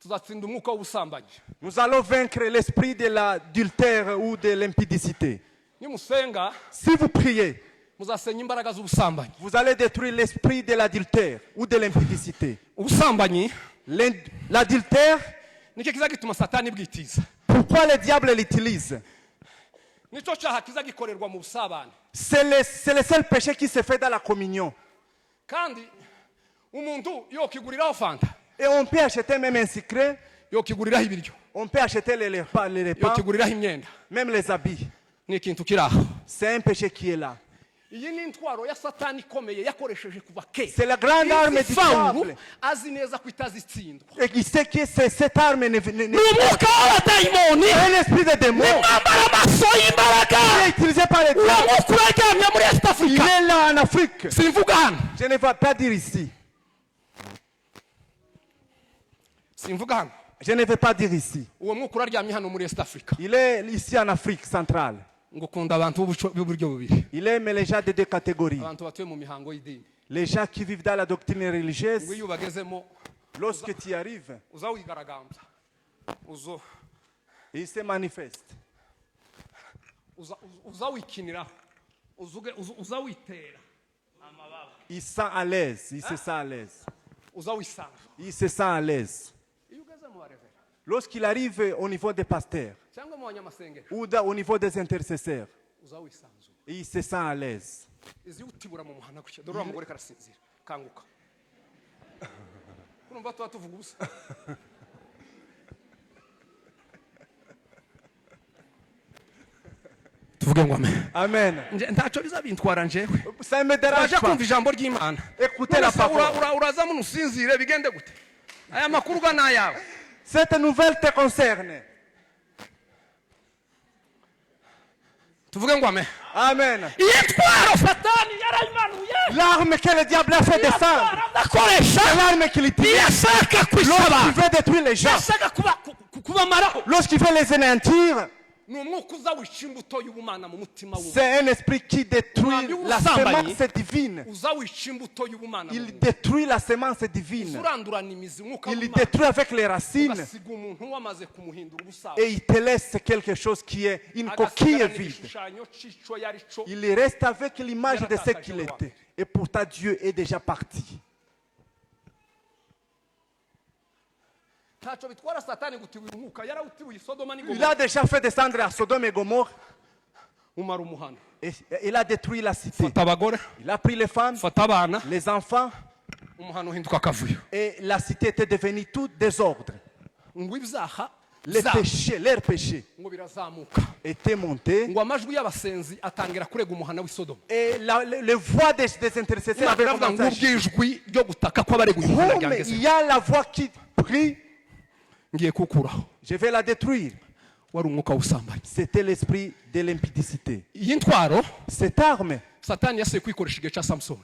tuzatsinda umwuka w'ubusambanyi nous allons vaincre l'esprit de l'adultère ou de l'impudicité. nimusenga Si vous priez, muzasenya imbaraga z'ubusambanyi vous allez détruire l'esprit de l'adultère ou de l'impudicité. ubusambanyi L'adultère, nicyo kiza gituma satani bwitiza pourquoi le diable l'utilise? nicyo cyaha kiza gikorerwa mu busabane C'est le seul péché qui se fait dans la communion. kandi umuntu yokiguriraho fanta Et on peut acheter même un secret, yokiguriraho ibiryo on peut acheter les repas, yokiguriraho imyenda même les habits. ni ikintu kiri aho C'est un péché qui est là. iyi ni intwaro ya satani ikomeye yakoresheje kuva kera C'est la grande arme du Fawulu diable. azi neza ko itazitsindwa Et il sait que cette arme ni umwuka w'abadayimoni un esprit de démon. nimwambara amaso y'imbaraga Il est utilisé par les uwo diables. mwuka uraryamye muri East Il Africa est là en Afrique. simvuga hano Je ne vais pas dire ici. simvuga hano Je ne vais pas dire ici. uwo mwuka uraryamye hano muri East Africa Il est ici en Afrique centrale. ngo ukunda abantu b'uburyo bubiri Il aime les gens de deux catégories. abantu batuye mu mihango y'idini Les gens qui vivent dans la doctrine ngo religieuse, iyo ubagezemo lorsque tu y arrives, uza wigaragambya ils se manifestent. uza wikiniraho uza witera amababa Ils se sentent à l'aise. Ils se sentent à l'aise. uza wisanzura Ils se sentent à l'aise. iyo ugeze mu barevera Lorsqu'il arrive au niveau des pasteurs cyangwa mu banyamasengesho ou au niveau des intercesseurs, uza wisanzura ils se sentent à l'aise. izi utibura mu muhanda gutya dore uriya mugore karasinzira kanguka urumva tuba tuvuga ubusa tuvuge ngo amen Amen. ntacyo bizabintwara njyewe Ça ne me dérange uraje pas. kumva ijambo ry'imana Écoutez la parole. uraza muno usinzire bigende gute aya makuru ga n'ayawe Cette nouvelle te concerne. tuvuge ngo amen Amen. iyi ntwaro satani yarayimanuye L'arme que le diable a fait descendre, adakoresha c'est l'arme qu'il utilise iyo ashaka kwisaba lorsqu'il veut détruire les gens, ashaka kubamaraho lorsqu'il veut les anéantir. ni umwuka uza wica imbuto y'ubumana mu mutima w'umuntu. C'est un esprit qui détruit la semence divine. uza wica imbuto y'ubumana mu Il muntu. détruit la semence divine. urandurana imizi umwuka Il w'Imana. détruit avec les racines ugasiga umuntu wamaze kumuhindura ubusaza. et il te laisse quelque chose qui est une coquille Agasigara vide. n'igishushanyo c'ico yari co. Il reste avec l'image de ce qu'il était. Et pourtant Dieu est déjà parti. ntacyo bitwara satani gutiwe umwuka yarawutiwe Sodoma Il n'Igomora a déjà fait descendre à Sodome et Gomorre umara umuhano. et il a détruit la cité. fata abagore, Il a pris les femmes, fata abana, les enfants umuhano uhinduka akavuyo. et la cité était devenue tout désordre. ngo ibyaha Les byabo péchés, leurs péchés ngo birazamuka. étaient montés ngo amajwi y'abasenzi atangira kurega umuhana w'i Sodoma. et les voix des intercesseurs Imana avaient iravuga ngo commencé à ubwijwi ryo gutaka kw'abarega umuhana Comme ryangeze. il y a la voix qui prie, ngiye kukuraho. je vais la détruire. wari umwuka w'ubusambanyi. C'était l'esprit de l'impudicité. iyi ntwaro Cette arme, satani yasuye kwikoresha igihe cya Samusoni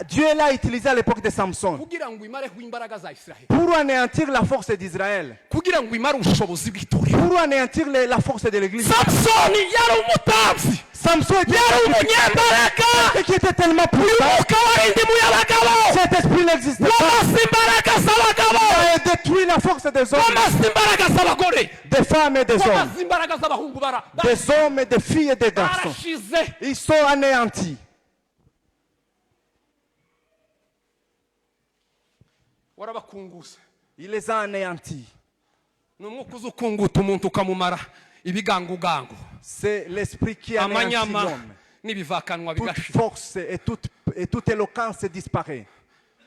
Dieu l'a utilisée à l'époque de Samson kugira ngo imareho imbaraga za Isiraheli, pour anéantir la force d'Israël, kugira ngo imare ubushobozi bw'itorero. pour anéantir la force de l'église. Samusoni yari umutambyi, Samson yari était umunyembaraga. qui était tellement uyu puissant, mwuka warindimuye abagabo, cet esprit n'existait pas. wamaze imbaraga z'abagabo, Il a détruit la force des hommes, wamaze imbaraga z'abagore, des femmes et des hommes, wamaze imbaraga z'abahungu. des hommes et des filles et des garçons. barashize. Ils sont anéantis. warabakunguza. Il les a anéantis. ni umwuka uza ukunguta umuntu ukamumara ibigangugangu, C'est l'esprit qui anéantit amanyama l'homme. n'ibivakanwa Toute bigashira. force et toute éloquence disparaît.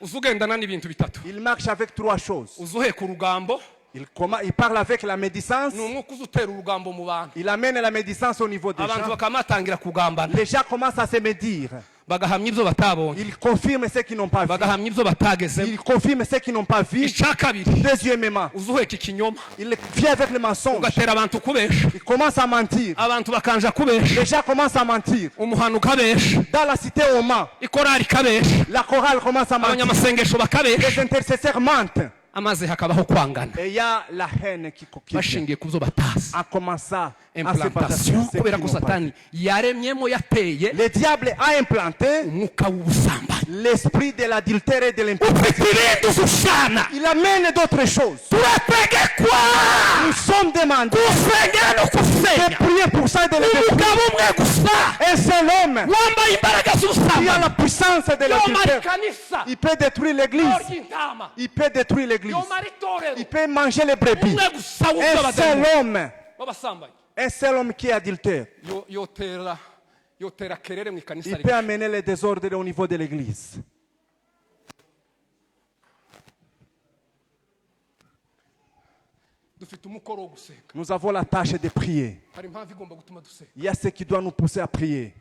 uza ugendana n'ibintu bitatu. Il marche avec trois choses. uza uheka urugambo. Il parle avec la médisance. ni umwuka uza utera urugambo mu bantu. Il amène la médisance au niveau des abantu gens. bakaba batangira kugambana, Les gens commencent à se médire. bagahamya ibyo batabonye, Ils confirment ce qu'ils n'ont pas vu. bagahamya ibyo batagezemo. Ils confirment ce qu'ils n'ont pas vu. icya kabiri, Deuxièmement, uza uheka ikinyoma, il vient avec le mensonge. ugatera abantu kubesha, Il commence à mentir. abantu bakanja kubesha, Les gens commencent à mentir. umuhano ukabesha, Dans la cité, on ment. ikorari ikabesha, La chorale commence à mentir. abanyamasengesho bakabesha, Les intercesseurs mentent. amaze hakabaho kwangana Et il y a la haine qui bashingiye ku byo batazi. a commencé à se implantation baser sur kubera ceux ko qui n'ont pas vu. satani yaremyemo yateye Le diable a implanté umwuka w'ubusambanyi. l'esprit de l'adultère et de l'impudicité. ufite ibindi uzushana, Il amène d'autres choses. turategekwa Nous sommes demandés gusengera no de gusenya. prier pour ça et de le détruire. umugabo umwe gusa Un seul homme wambaye imbaraga qui a z'ubusambanyi la puissance de yomara l'adultère, ikanisa, il peut détruire l'église. ry'intama, Il peut détruire l'église. yomara itorero. Il peut manger les brebis. umwe gusa Un seul w'abadamu homme. w'abasambanyi Un seul homme qui est adultère. yotera kerere mu ikanisa Il rye. peut amener les désordres au niveau de l'église. dufite umukoro wo gusenga. Nous avons la tâche de prier. hari impamvu igomba gutuma dusenga. Il y a ce qui doit nous pousser à prier.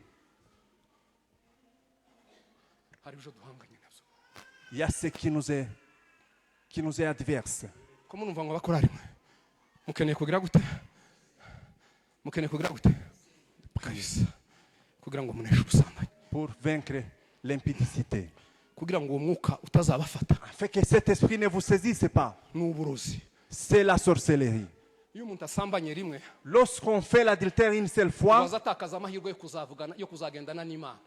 hari ibyo duhanganye nabyo. Il y a ce qui nous est adverse. ko munumva ngo abakorari mwe mukeneye kugira gute, mukeneye kugira gute kabisa, kugira ngo muneshe ubusambanyi, Pour vaincre l'impudicité. kugira ngo uwo mwuka utazabafata. Afin que cet esprit ne vous saisisse pas. n'uburozi. C'est la sorcellerie. iyo umuntu asambanye rimwe Lorsqu'on fait l'adultère une seule fois, azatakaza amahirwe yo kuzavugana, yo kuzagendana n'Imana,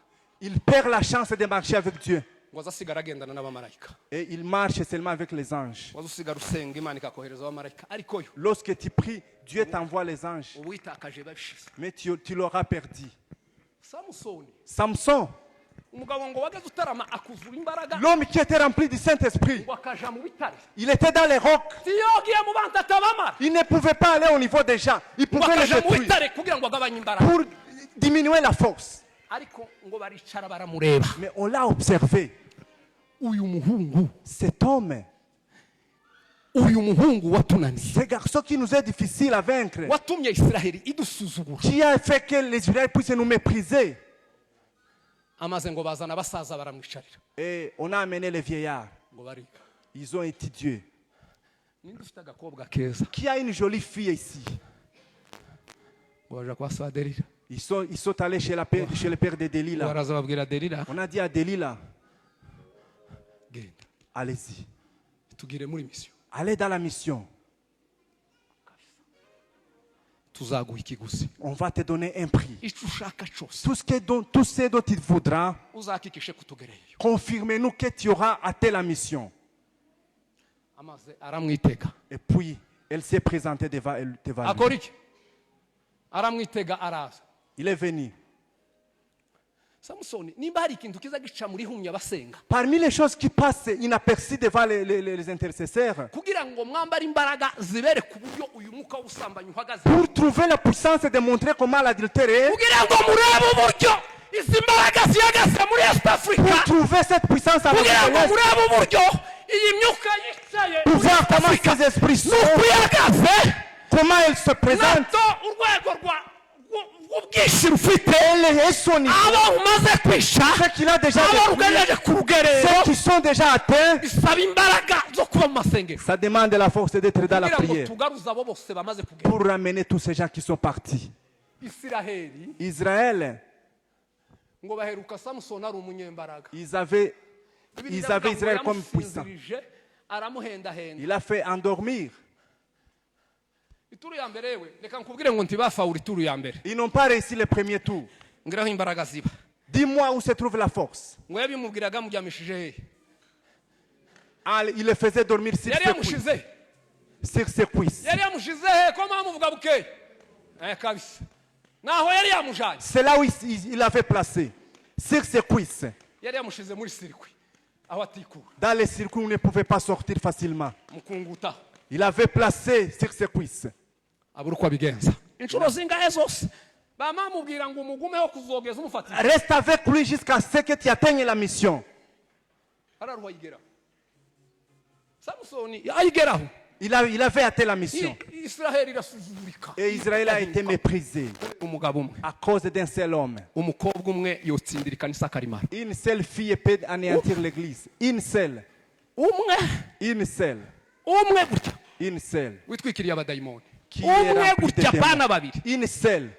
il perd la chance de marcher avec Dieu. ngo azasigara agendana n'abamarayika, Et il marche seulement avec les anges. wazusigara usenga Imana ikakohereza abamarayika, ariko yo Lorsque tu pries, Dieu t'envoie les anges. ubu witakaje babishize. Mais tu l'auras perdu. Samusoni Samson, umugabo ngo wageze utarama akuzura imbaraga, l'homme qui était rempli du Saint-Esprit, ngo akaja mu bitare, il était dans les rocs. tiyogiye mu bantu atabamara, Il ne pouvait pas aller au niveau des gens. Il ngo pouvait les akaja mu détruire bitare kugira ngo agabanye imbaraga, pour diminuer la force. ariko ngo baricara baramureba. Mais on l'a observé. uyu muhungu Cet homme, uyu muhungu watunaniye, ce garçon qui nous est difficile à vaincre, watumye Isiraheli idusuzugura, qui a fait que les Israéliens puissent nous mépriser. amaze ngo bazana abasaza baramwicarira Et on a amené les vieillards. ngo bariga. Ils ont étudié. ninde ufite agakobwa keza, Qui a une jolie fille ici? ngo baja kwa sa Delila, Ils sont allés chez le père de ngo Delilah. baraza babwira Delila, On a dit à Delilah, genda allez-y. tugire muri misiyo, Allez dans la mission. tuzaguha ikiguzi On va te donner un prix. icyo ushaka cyose Tout ce dont il voudra, uzakikishe kutugereyeyo. confirmez-nous que tu auras atteint la mission. Amaze aramwitega Et puis, elle s'est présentée devant lui. akora iki? Aramwitega araza. Il est venu. Samusoni nimba hari ikintu kiza gica muri humya basenga Parmi les choses qui passent inaperçues devant les intercesseurs, kugira ngo mwambare imbaraga zibere ku buryo uyu mwuka w'ubusambanyi uhagaze, pour trouver la puissance de montrer comment l'adultère est, kugira ngo murebe uburyo izi mbaraga zihagaze muri East pour Africa, trouver cette puissance avec kugira ngo l'Est, murebe uburyo iyi myuka yicaye pour muri voir East comment Africa ces esprits sont, nuko ihagaze, comment ils se présentent, nato urwego rw'ubwishyu rufite et son niveau, abo umaze kwisha, ce qu'il a déjà abo détruit, rugejeje ku rugerero, ceux qui sont déjà atteints. bisaba imbaraga zo kuba mu masengero Ça demande la force d'être dans la kugira ngo prière tugaruze abo bose bamaze kugera. pour ramener tous ces gens qui sont partis. Isiraheli Israël, ngo baheruka Samusoni ari umunyembaraga. ils avaient Bibiliya Israël iravuga ngo comme puissant. yamusinzirije, aramuhendahenda. Il a fait endormir. Ituru ya mbere yewe reka nkubwire ngo ntibafawura ituru ya mbere Ils n'ont pas réussi le premier tour. ngiraho imbaraga ziba. Dis-moi où se trouve la force. Ngo yabimubwiraga muryamishije hehe? Ah, il le faisait dormir sur Yari ses cuisses. yamushize Sur ses cuisses. yari yamushize hehe ko mwamuvuga bukeye kabisa naho yari yamujanye, C'est là où il avait placé. Sur ses cuisses. yari yamushize muri sirikwi aho atikura Dans les circuits où on ne pouvait pas sortir facilement. mukunguta Il avait placé sur ses cuisses. abura uko abigenza inshuro zingahe zose bamamubwira ngo umugumeho kuzogeza umufatira Reste avec lui jusqu'à ce que tu atteignes la mission. araruha yigeraho. Samusoni ayigeraho Il avait atteint la mission. Israheli irasuzugurika Et Israël a été méprisé umugabo umwe à cause d'un seul homme. umukobwa umwe yotsindira ikanisa karimara Une seule fille peut anéantir l'église. Une seule. umwe Une seule. umwe gutya Une seule. witwikiriye abadayimoni Qui est umwe remplie de gutya démons. bana babiri. Une seule.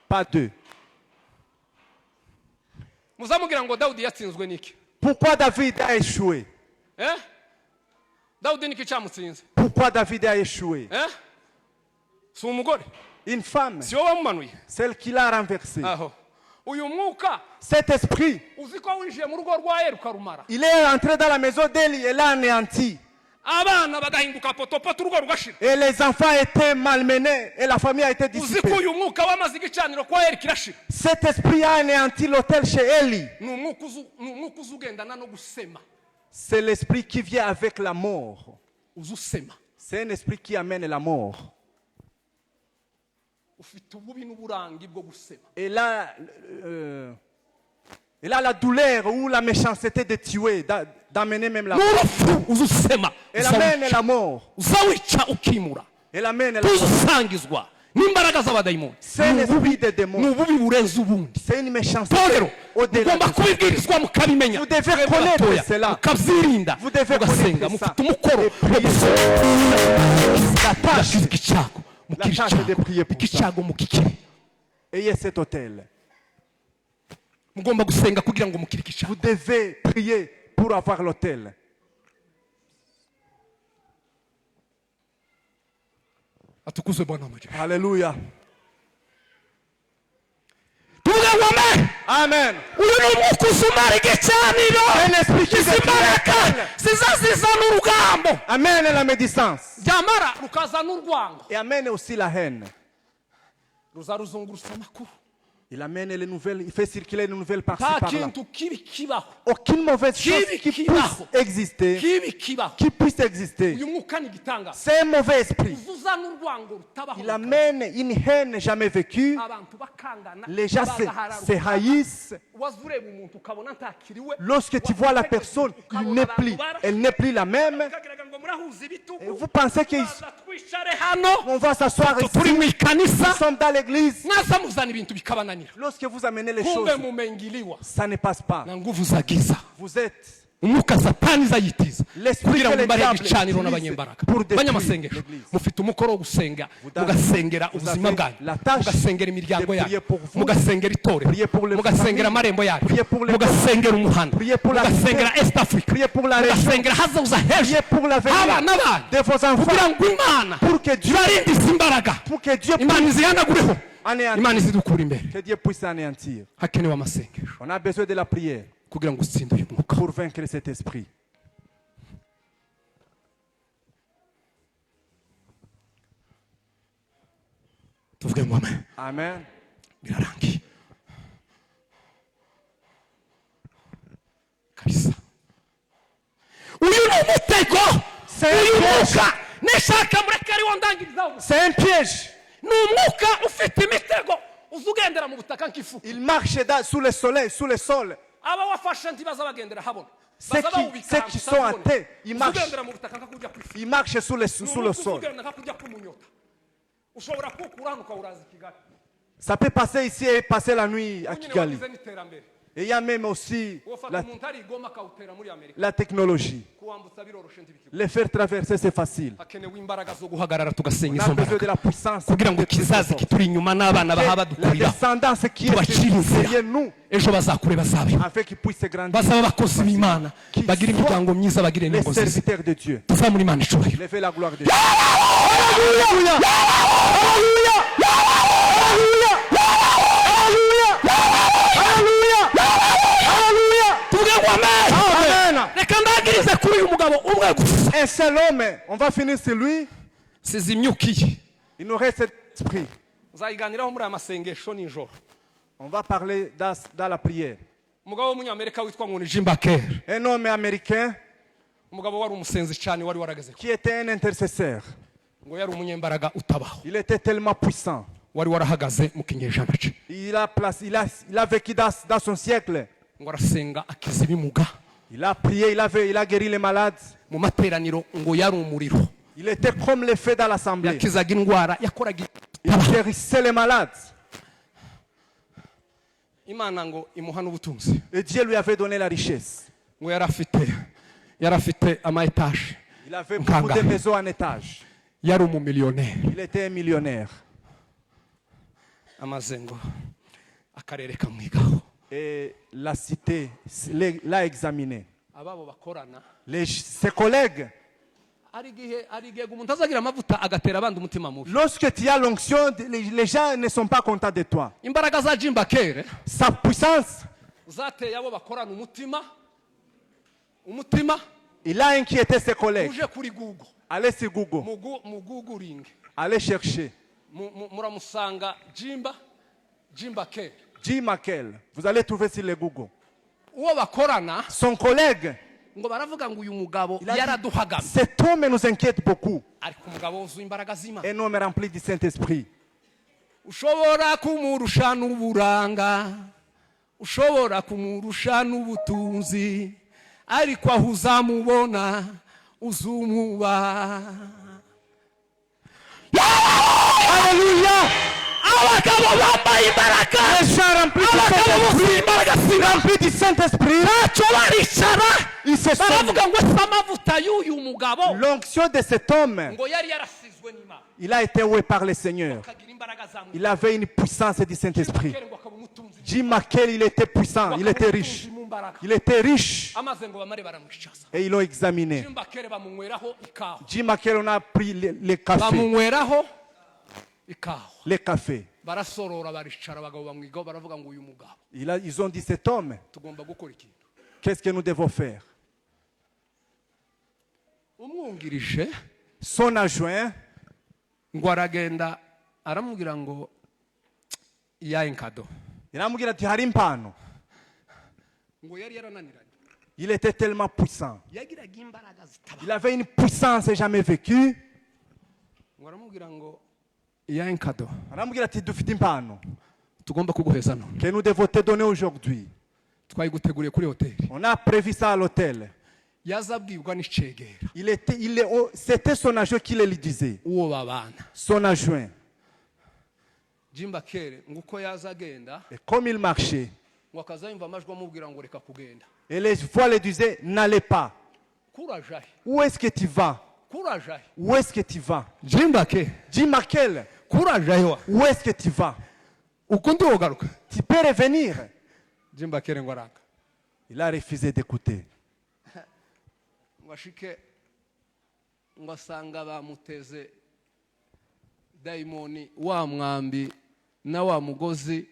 Pas deux. Muzamubwira ngo Dawudi yatsinzwe niki? Pourquoi David a échoué? Dawudi niki cyamutsinze? Pourquoi David a échoué? Si umugore Une femme, si wowe wamumanuye celle qui l'a renversé. aho uyu mwuka Cet esprit, uzi ko winjiye mu rugo rwa Eli ukarumara il est entré dans la maison d'Élie et l'a anéanti. abana bagahinduka potopoto urugo rugashira. Et les enfants étaient malmenés et la famille a été Uzi dissipée. ko uyu mwuka wamaze igicaniro kwa Eli kirashira. Cet esprit a anéanti l'autel chez Élie. Ni umwuka uzugendana no gusema. C'est l'esprit qui vient avec la mort. Uzusema. C'est un esprit qui amène la mort. Ufite ububi n'uburangi bwo gusema. Et là, la douleur ou la méchanceté de tuer, d'amener même la mort. N'urupfu uzusema. Elle amène la mort. Uzawica ukimura. Elle amène la mort. Tuzusangizwa n'imbaraga z'abadayimoni. C'est un esprit de Ni démon. ububi burenze ubundi. C'est une méchanceté Torero au-delà ugomba de ça. kubibwirizwa mukabimenya. Vous devez connaître cela. mukabyirinda. Vous devez mugasenga connaître ça. mufite umukoro Et prier. La tâche, mugashyize igicago La tâche de prier pour ça. igicago mukikire. ayez cet autel. Mugomba gusenga kugira ngo mukire igicago. Vous devez prier pour avoir l'autel. Atukuzwe Bwana amajyepfo. Alléluia. Tuvuge ngo amen. Amen. Uyu ni umwuka uzumara igicaniro. Un esprit qui Izi détruit mbaraga l'autel. zizazizana urugambo. Amène la médisance. Byamara rukazana urwango. Et amène aussi la haine. Ruzaruzungurusa amakuru. Il amène les nouvelles, il fait circuler les nouvelles par-ci Nta par-là. kintu kibi kibaho. Aucune mauvaise chose Kibi qui kibaho. puisse exister, Kibi kibaho. qui puisse exister. Uyu mwuka ni igitangaza. C'est un mauvais esprit. Uzuzana urwango rutabaho. Il amène une haine jamais vécue. Abantu bakangana. Les gens bagaharara se haïssent. waza ureba umuntu ukabona ntakiriwe. Lorsque tu vois la personne, elle n'est plus la même. Ukagiraga ngo murahuza ibitugu. Et vous pensez qu'on Baza twicare hano. va s'asseoir Turi mu ici. ikanisa. Nous sommes dans l'église. Mwaza muzana ibintu bikabananira. Lorsque vous amenez les Kumbe choses, mumengiliwa ça ne passe pas. na nguvu za giza. Vous êtes umwuka satani izayitiza L'esprit kugira que ngo le mbare diable igicaniro utilise n'abanyembaraga pour détruire banyamasengesho l'Église. mufite umukoro wo gusenga Vous avez- mugasengera vous ubuzima avez bwanyu la tâche mugasengera imiryango de prier yanyu pour vous, mugasengera itorero prier pour les mugasengera familles, amarembo yacu prier pour les mugasengera umuhanda prier pour la mugasengera cité, East Africa prier pour la région, mugasengera hazaza heza prier pour l'avenir abana banyu de vos kugira enfants, ngo imana pour que Dieu, ibarinde izi imbaraga pour que Dieu imana puisse izihanagureho anéantir, imana izidukura imbere que Dieu puisse anéantir. hakenewe amasengesho On a besoin de la prière kugira ngo utsinde uyu mwuka pour vaincre cet esprit. tuvuge ngo amen Amen. birarangiye kabisa uyu ni umutego uyu mwuka nishaka mureke ariwo ndangirizaho C'est un piège. ni umwuka ufite imitego uza ugendera mu butaka nk'ifu Il marche sous le soleil, sous le sol. aba wafashe ntibaza bagendera habona Ceux qui sont athées, ils marchent. ugendera mu butaka nka kujya ku ifu Il marche sous le sol. ugenda nka kujya kumunyota ushobora kukura hano ukawuraza i Kigali Ça peut passer ici et passer la nuit à nyine Kigali. wagize n'iterambere Et il y a même aussi wafata umuntu ari igoma akawutera muri Amerika la technologie. kuwambutsa biroroshe ntibikigwa Les faire traverser, c'est facile. hakenewe imbaraga zo guhagarara tugasenya On izo a besoin de mbaraga la puissance. kugira ngo ikizazi kituri inyuma n'abana baha La badukurira descendance qui tubacire est inzira derrière nous, ejo bazakure bazabe afin qu'ils puissent se grandir. bazaba abakozi b'imana bagira imiryango myiza bagira Les intego nziza serviteurs de Dieu. tuva muri imana icubahiro Levez la gloire de Dieu. tuvuge ngo amen Amen. reka ndangirize kuri uyu mugabo umwe gusa Un seul homme, on va finir sur lui. sizimyukiye Il nous reste cet esprit. nzayiganiraho muri aya masengesho nijoro On va parler dans la prière. umugabo w'umunyamerika witwa ngo ni Jim Baker Un homme américain umugabo wari umusenzi cyane wari warageze qui était un intercesseur. ngo yari umunyembaraga utabaho Il était tellement puissant. wari warahagaze mu kinyejana ce Il a vécu dans son siècle. ngo arasenga akiza ibimuga Il a prié, il a guéri les malades. mu materaniro ngo yari umuriro Il était comme le feu dans l'assemblée. yakizaga indwara yakoraga Il guérissait les malades. imana ngo imuha n'ubutunzi Et Dieu lui avait donné la richesse. ngo yari afite ama etaje Il avait beaucoup de maisons en étage. yari umumiliyoneri Il était un millionnaire. amaze ngo akarere kamwigaho Et la cité l'a examiné. ababo bakorana Ses collègues, ari igihe umuntu azagira amavuta agatera abandi umutima mubi lorsque tu as l'onction, les gens ne sont pas contents de toi. imbaraga za Jim Baker Sa puissance, zateye abo bakorana umutima il a inquiété ses collègues. uje kuri Google Allez sur Google, mu googling allez chercher. muramusanga Jim Baker Jim Mackell, vous allez trouver sur le Google. uwo bakorana Son collègue, ngo baravuga ngo uyu mugabo il a dit, yaraduhagama cet homme nous inquiète beaucoup. ariko umugabo wuzuye imbaraga z'Imana Un homme rempli du Saint-Esprit. ushobora kumurusha n'uburanga ushobora kumurusha n'ubutunzi ariko aho uzamubona uzumuba Alléluia! abagabo bambaye imbaraga Les gens remplis du abagabo buzuye imbaraga z'Imana Remplis du Saint-Esprit. ntacyo baricara Ils se sont. baravuga ngo ese amavuta y'uyu mugabo L'onction de cet homme, ngo yari yarasizwe n'Imana il a été oué par le Seigneur. akagira imbaraga zamwe Il avait une puissance du Saint-Esprit. ngo akaba umutunzi Jim Mackell, il était puissant, il était riche. mu mbaraga Il était riche amaze ngo bamare baramwicaza et ils l'ont examiné. Jim Baker bamunyweraho ikawa Jim Mackell, on a pris les cafés, bamunyweraho ikawa les cafés. barasorora baricara abagabo bamwigaho baravuga ngo uyu mugabo Ils ont dit, cet homme, tugomba gukora ikintu qu'est-ce que nous devons faire? umwungirije Son adjoint, ngo aragenda aramubwira ngo yaye nkado il a dit, hari impano. ngo yari yarananiranye Il était tellement puissant. yagiraga imbaraga zitaba Il avait une puissance jamais vécue. ngo aramubwira ngo yaye nkado Il a dit, dufite impano tugomba kuguheza none que nous devons te donner aujourd'hui. twayiguteguriye kuri hoteli On a prévu ça à l'hôtel. yazabwirwa n'icegera C'était son adjoint qui le disait. uwo babana Son adjoint. Jim Baker ngo uko yaza agenda Et comme il marchait, ngo akaza yumva amajwi amubwira ngo reka kugenda Et les voix lui disaient, n'allez pas. kuraje ahe Où est-ce que tu vas? kuraje ahe Où est-ce que tu vas? jimbake Dis Michael, kuraje ahe wa où est-ce que tu vas? uko ndi wogaruka Tu peux revenir. jimbakere ngo aranga Il a refusé d'écouter. ngo ashike ngo asanga bamuteze dayimoni wa mwambi na wa mugozi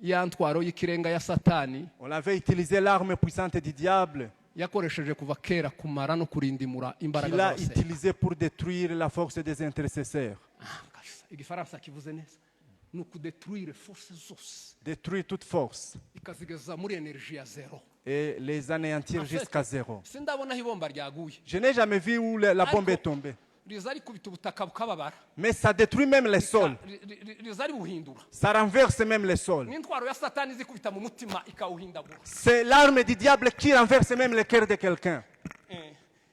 ya ntwaro y'ikirenga ya satani On avait utilisé l'arme puissante du diable yakoresheje kuva kera kumara no kurindimura qu'il imbaraga a zose. utilisé pour détruire la force des intercesseurs. Kabisa, igifaransa kivuze neza ni ukudetruire force zose Détruire toute force ikazigeza muri energy ya zero. et les anéantir En fait, jusqu'à zéro. sindabona aho ibomba ryaguye Je n'ai jamais vu où la bombe est tombée. riza rikubita ubutaka bukababara Mais ça détruit même les sols. riza ribuhindura Ça renverse même les sols. n'intwaro ya satani zikubita mu mutima ikawuhindagura. C'est l'arme du diable qui renverse même le cœur de quelqu'un.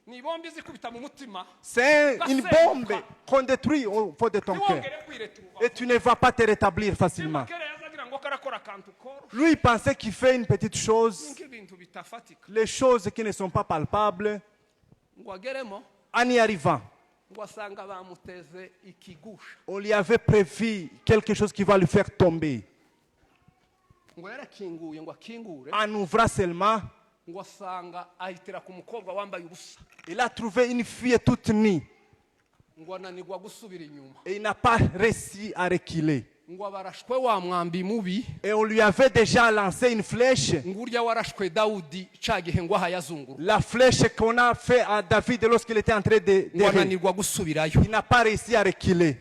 Ni ibomba izikubita mu mutima C'est une bombe qu'on détruit au fond de ton cœur. ntiwongere kwiretura. Et tu ne vas pas te rétablir facilement. Kera yazagira ngo karakora akantu koroshye Lui, il pensait qu'il fait une petite chose, nk'ibintu bitafatika les choses qui ne sont pas palpables. ngo ageremo En y arrivant, ngo asanga bamuteze ikigusha on lui avait prévu quelque chose qui va lui faire tomber. ngo yarakinguye ngo akingure En ouvrant seulement, ngo asanga ahitira ku mukobwa wambaye ubusa il a trouvé une fille toute nue ngo ananirwa gusubira inyuma et il n'a pas réussi à reculer. ngo abarashwe wa mwambi mubi Et on lui avait déjà lancé une flèche, ngo urya warashwe Dawudi ca gihe ngo ahayazunguru la flèche qu'on a fait à David lorsqu'il était en train de ngo ananirwa gusubirayo Il n'a pas réussi à reculer.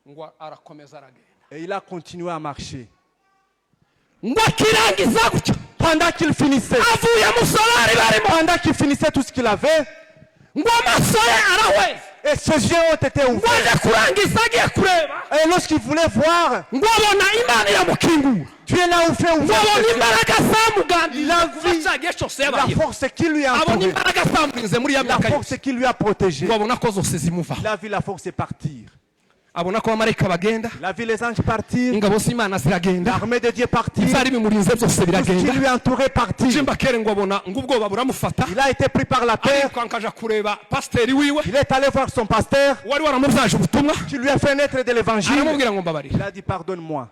ngo arakomeza aragenda Et il a continué à marcher. ngo akirangiza gutyo Pendant qu'il finissait, avuye mu solari barimo pendant qu'il finissait tout ce qu'il avait, ngo amaso ye arahweza et ses yeux ont été ngo ouverts. aje kurangiza agiye kureba Et lorsqu'il voulait voir, ngo abona imana iramukingura Dieu l'a fait ngo ouvrir abona ses yeux. imbaraga zamugandiriye La kuva vie, ca gihe cyose la yabayeho force qui lui a abona entouré, imbaraga zamurinze muri ya la myaka force yose qui lui a protégé. ngo abona ko zose zimuvaho Il a vu la force partir. abona ko abamarayika bagenda Il a vu les anges partir, ingabo z'imana ziragenda l'armée de Dieu partir, ibyari bimurinze byose tout ce qui biragenda lui entourait partir. jimbakere ngo abona ngo ubwoba buramufata Il a été pris par la peur. arirukanka aja kureba pasiteri wiwe Il est allé voir son pasteur wari waramubyaje ubutumwa qui lui a fait naître de l'évangile. aramubwira ngo mbabarira Il a dit pardonne-moi.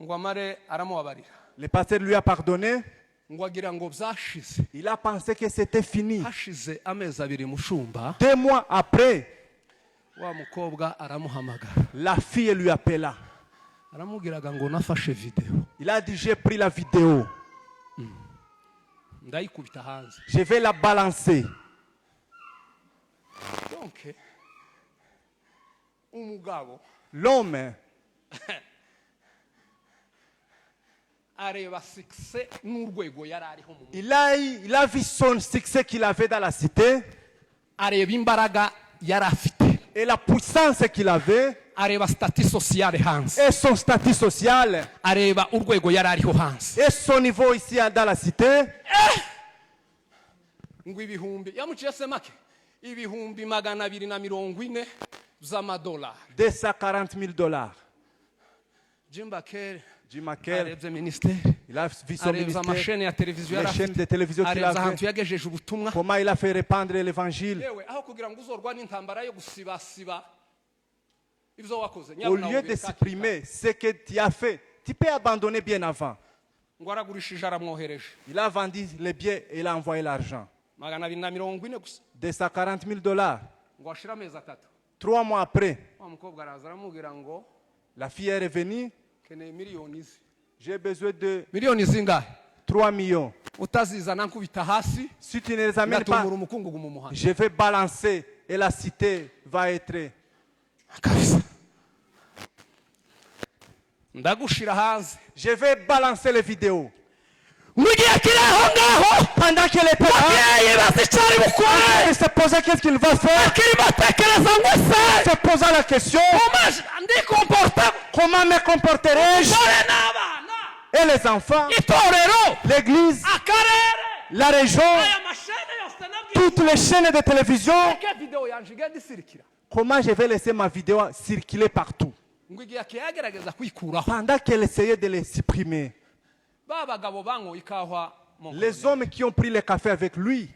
ngo amare aramubabarira Le pasteur lui a pardonné. ngo agira ngo byashize Il a pensé que c'était fini. hashize amezi abiri mushumba 2 mois après, wa mukobwa aramuhamagara la fille lui appela. aramubwiraga ngo nafashe videwo Il a dit, j'ai pris la vidéo. ndayikubita hanze Je vais la balancer. donc umugabo L'homme areba sikise n'urwego yari ariho mu il a vu son succès qu'il avait dans la cité areba imbaraga yari afite et la puissance qu'il avait areba stati sociale hanze et son statut social areba urwego yari ariho hanze et son niveau ici dans la cité. ngo ibihumbi yamuciye se make ibihumbi 240 z'amadolari 240 000 $. jimbakere Jim Mackey, arebye ministeri il a vu son arebye ministère, amasheni ya televiziyo les yari chaînes de afite télévision qu'il arebye ahantu avait, yagejeje ubutumwa comment il a fait répandre l'évangile. yewe aho kugira ngo uzorwane intambara yo gusibasiba ibyo wakoze Au lieu de supprimer ce que tu as fait, tu peux abandonner bien avant. ngo aragurishije aramwohereje Il a vendu les billets et il a envoyé l'argent. 240 gusa 240 000 $. ngo ashira amezi 3 3 mois après, wa mukobwa araza aramubwira ngo la fille est revenue. keneye miliyoni izi J'ai besoin de miliyoni zingahe 3 millions. utazizana nkubita hasi Si tu ne les amènes pas, ngatumura umukungugu mu muhanda je vais balancer et la cité va être. kabisa ndagushira hanze Je vais balancer les vidéos. mu gihe kiri aho ngaho Pendant qu'elle était là, yibaza icyo ari bukore il se posait qu'est-ce qu'il va faire. akirimo atekereza ngo Il se se posant la question, umaje ndikomporta comment me comporterai-je? dore n'abana Et les enfants, itorero l'église, akarere la région, aya mashene yose nabwiye toutes les chaînes de télévision. ke video yanje igenda isirikira Comment je vais laisser ma vidéo circuler partout? ngo igihe yagerageza kwikuraho Pendant qu'elle essayait de les supprimer, ba bagabo banyoye ikawa mu Les hommes qui ont pris le café avec lui,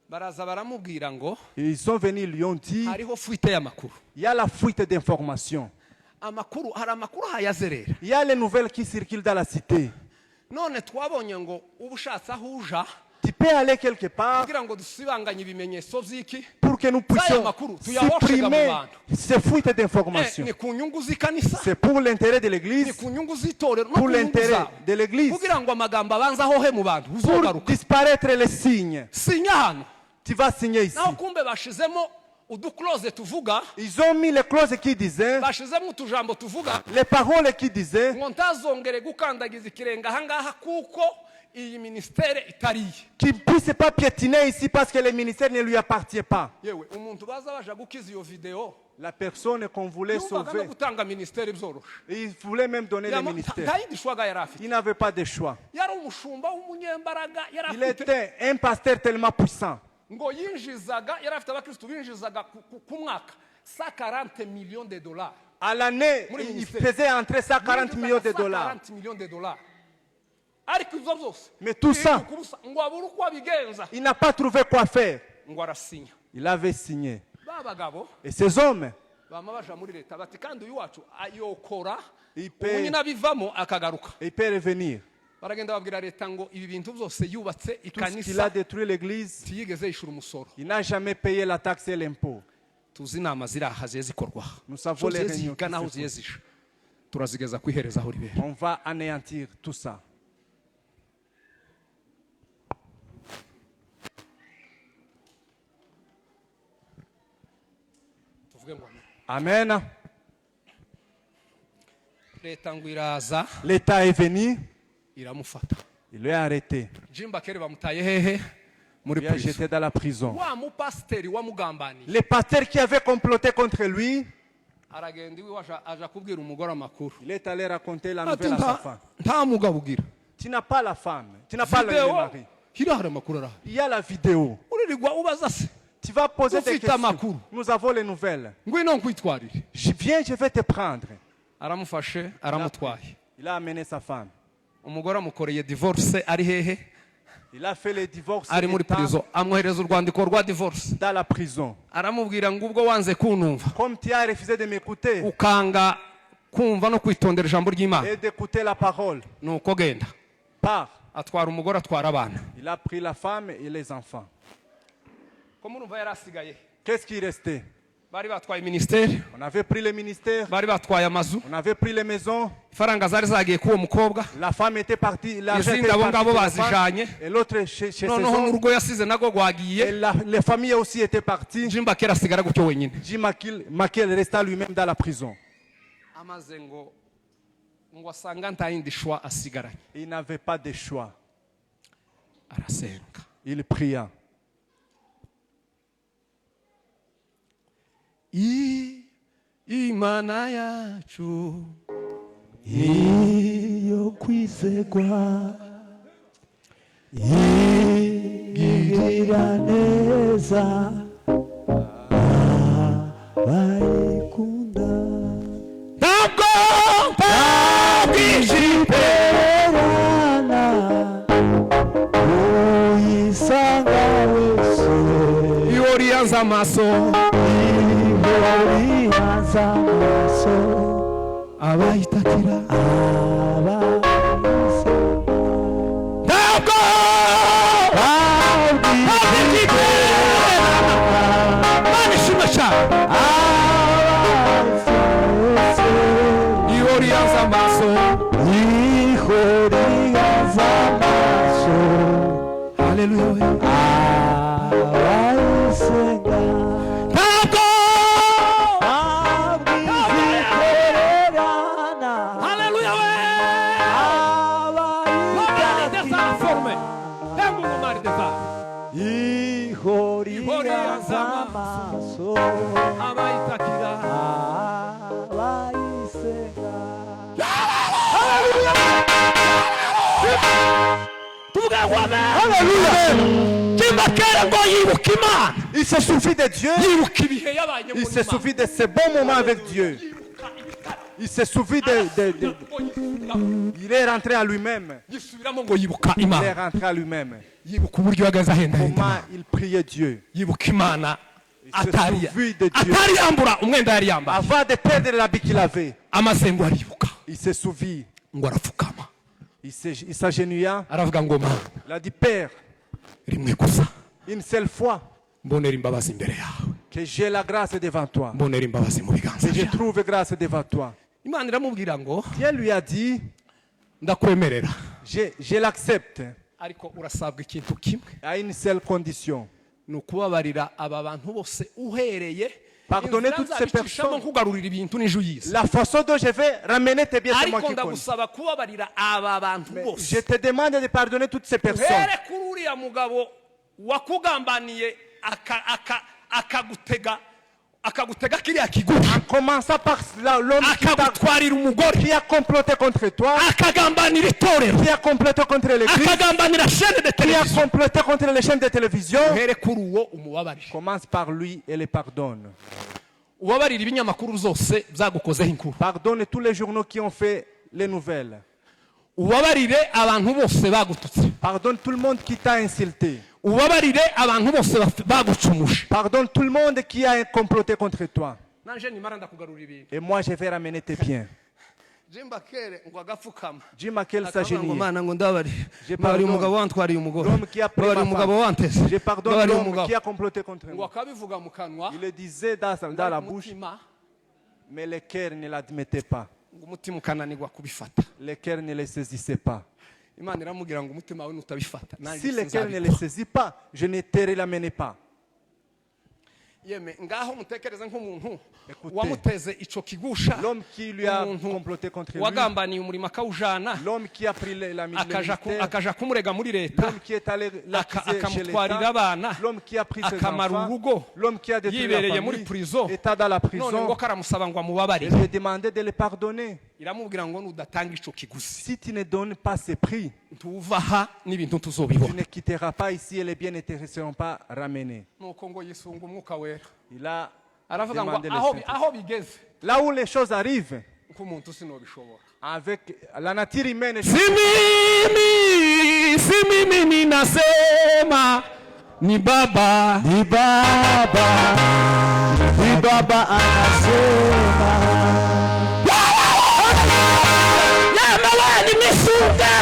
baraza baramubwira ngo ils sont venus, ils lui ont dit, hariho fuite y'amakuru. il y a la fuite d'informations. Amakuru hari amakuru hayazerera. Il y a les nouvelles qui circulent dans la cité. None twabonye ngo ubushatse aho uja Tu peux aller quelque part kugira ngo dusibanganye ibimenyetso vy'iki pour que nous puissions supprimer ces fuites d'informations. ni ku nyungu z'ikanisa C'est pour l'intérêt de ni l'église, ku nyungu z'itorero no pour ku nyungu l'intérêt zawe de l'église, kugira ngo amagambo abanza ahohe mu bantu pour uzogaruka disparaître les signes. sinya hano Tu vas signer ici. naho kumbe bashizemo uduclose tuvuga Ils ont mis les clauses qui disaient, bashizemo utujambo tuvuga les paroles qui disaient, ngo ntazongere gukandagiza ikirenga ahangaha kuko iyi ministere itariye qu'il ne puisse pas piétiner ici parce que le ministère ne lui appartient pas. yewe umuntu baza baja gukiza iyo video La personne qu'on voulait yumvaga no sauver, gutanga ministere byoroshe il voulait même donner le ministère. ntayidishwaga yari afite Il n'avait pas de choix. yari umushumba w'umunyembaraga yari Il afite était un pasteur tellement puissant. ngo yinjizaga yari afite abakristo binjizaga ku mwaka 140 millions de dollars À l'année, Muri il ministère. faisait entrer 140 millions de dollars. 140 millions de dollars ariko ibyo byose Mais tout ça, ngo abure uko abigenza il n'a pas trouvé quoi faire. ngo arasinya Il avait signé. ba bagabo Et ces hommes, bama baja muri leta bati kandi uyu wacu ayokora il ubu nyine peut, abivamo akagaruka il peut revenir. baragenda babwira leta ngo ibi bintu byose yubatse Tout ce qu'il a ikanisa détruit l'église, tiyigeze yishura umusoro il n'a jamais payé la taxe et l'impôt. tuzi inama ziri aha ziye zikorwa Nous savons les ziye réunions zihiga qui naho se ziye font. zisha turazigeza ku iherezo aho ribera On va anéantir tout ça. tuvuge ngo amen. Amen. leta ngo iraza L'État est venu, iramufata il l'a arrêté. jimba kere bamutaye hehe muri Il a prison jeté dans la prison. wa mupasiteri wamugambaniye Les pasteurs qui avaient comploté contre lui, aragenda iwe aja kubwira umugore amakuru il est allé raconter la ati nouvelle à sa femme. nta mugabo ugira Tu n'as pas la femme, tu n'as pas le video mari. hirahari amakuru arahari Il y a la vidéo. uririrwa ubaza se Tu vas poser des Ufite questions. amakuru. Nous avons les nouvelles. ngwino nkwitwarire Viens, je vais te prendre. aramufashe aramutwaye Il a amené sa femme. umugore amukoreye divorce ari hehe Il a fait le divorce ari muri étant prison amwohereza urwandiko rwa divorce dans la prison. aramubwira ngo ubwo wanze kunumva Comme tu as refusé de m'écouter ukanga kumva no kwitondera ijambo ry'imana et d'écouter la parole, nuko genda pars. atwara umugore atwara abana Il a pris la femme et les enfants. ko murumva yari asigaye Qu'est-ce qui restait? bari batwaye ministeri On avait pris le ministère, bari batwaye amazu on avait pris les maisons, ifaranga zari zagiye k'uwo mukobwa la femme était partie, l'argent Izindi était abo parti ngabo de la femme, bazijanye. et l'autre chez ses noneho hommes. n'urugo yasize nago Et rwagiye les familles aussi étaient parties. jimba kera asigara gutyo wenyine Jim Makiel resta lui-même dans la prison. amaze ngo asanga nta yindi shwa asigaranye Il n'avait pas de choix. arasenga Il pria. imana yacu iyo kwizegwa igirira neza bayikunda ntabwo iterana uyisanga wese iyo riyanze amaso ihorihanze amaso abayitakira abayise ntabwo Mana ishimwe cyane iyo riyanze amaso ihorihanze amaso haleluya abayisenga ntabwo abwizitererana haleluya we Mari desa forme Tengo un mari desa ihorihanze amaso abayitakira abayisenga tuvuge ngo amen kimba kera ngo yibuka imana Il se suffit de Dieu. yibuka ibihe yabanye Il se suffit de ces bons moments avec Dieu. Il s'est souvenu il est rentré à lui-même. yisubiramo ngo yibuka Il est imana rentré à lui-même. yibuka uburyo yagaze ahendahenda Comment il priait Dieu. yibuka imana Il se souvient de Dieu. atari yambura umwenda yari yambaye Avant de perdre l'habit qu'il avait, amaze ngo aribuka il se souvient. ngo arapfukama Il s'agenouilla. aravuga ngo mana Il a dit, Père, rimwe gusa une seule fois mbonera imbabazi imbere yawe que j'ai la grâce devant toi. mbonera imbabazi mu biganza Que je byawe trouve grâce devant toi. imana iramubwira ngo Dieu lui a dit, ndakwemerera je l'accepte ariko urasabwa ikintu kimwe à une seule condition. ni ukubabarira aba bantu bose uhereye Pardonnez inzira toutes ces nzabicishamo personnes. nkugarurira ibintu n'ejo uyizi La façon dont je vais ramener tes biens, c'est moi ariko qui connais. ndagusaba kubabarira aba bantu Mais bose je te demande de pardonner toutes ces personnes. uhere kuri uriya mugabo wakugambaniye akagutega kiriya kigufi En commençant par l'homme akagutwarira umugore qui a comploté contre toi, akagambanira itorero qui a comploté contre l'église, akagambanira chaîne de qui a télévision comploté contre les chaînes de télévision. uhere kuri uwo umubabarire Commence par lui et les pardonne. ubabarira ibinyamakuru zose byagukozeho inkuru Pardonne tous les journaux qui ont fait les nouvelles. ubabarire abantu bose bagututse Pardonne tout le monde qui t'a insulté. ubabarire abantu bose bagucumuje Pardonne tout le monde qui a comploté contre toi. nanje nimara ndakugarura ibintu Et moi, je vais ramener tes biens. jimba kere ngo agapfukama Jim Makel akavuga ngo s'agenouille. mana ngo ndabarire Je ndabarire pardonne umugabo wantwariye umugore l'homme qui a pris ndabarire ma umugabo femme. wanteze Je pardonne ndabarire l'homme umugabo qui a comploté contre ngo moi. akabivuga mu kanwa Il le disait dans la bouche, umutima mais le cœur ne l'admettait pas. ngo umutima ukananirwa kubifata Le cœur ne le saisissait pas. imana iramubwira ngo umutima wawe nutabifata nanjye Si le cœur ne le sinzabikora. saisit pas, je ne te l'amenais pas. yeme ngaho mutekereze nk'umuntu Écoutez. wamuteze ico kigusha L'homme qui lui a umuntu comploté contre lui, wagambaniye umurimo akawujana l'homme qui a pris le ministère, akaja kumurega muri leta l'homme qui est allé l'accuser chez akamutwarira l'État, abana l'homme qui a pris ses akamara enfants, urugo l'homme qui a détruit yibereye la muri famille, prison état dans la none prison, ngo karamusaba ngo et amubabarire lui a demandé de le pardonner. iramubwira ngo nudatanga ico kiguzi Si tu ne donnes pas ce prix, ntuvaha n'ibintu tu tuzobibona ne quitteras pas ici et les biens ne te seront pas ramenés. nuko ngo yisunga umwuka wera Il a aravuga ngo demandé le aho Saint-Esprit. aho bigeze Là où les choses arrivent, nk'umuntu sinobishobora avec la nature humaine, si mimi ninasema ni baba Ni baba anasema yemewe nisunge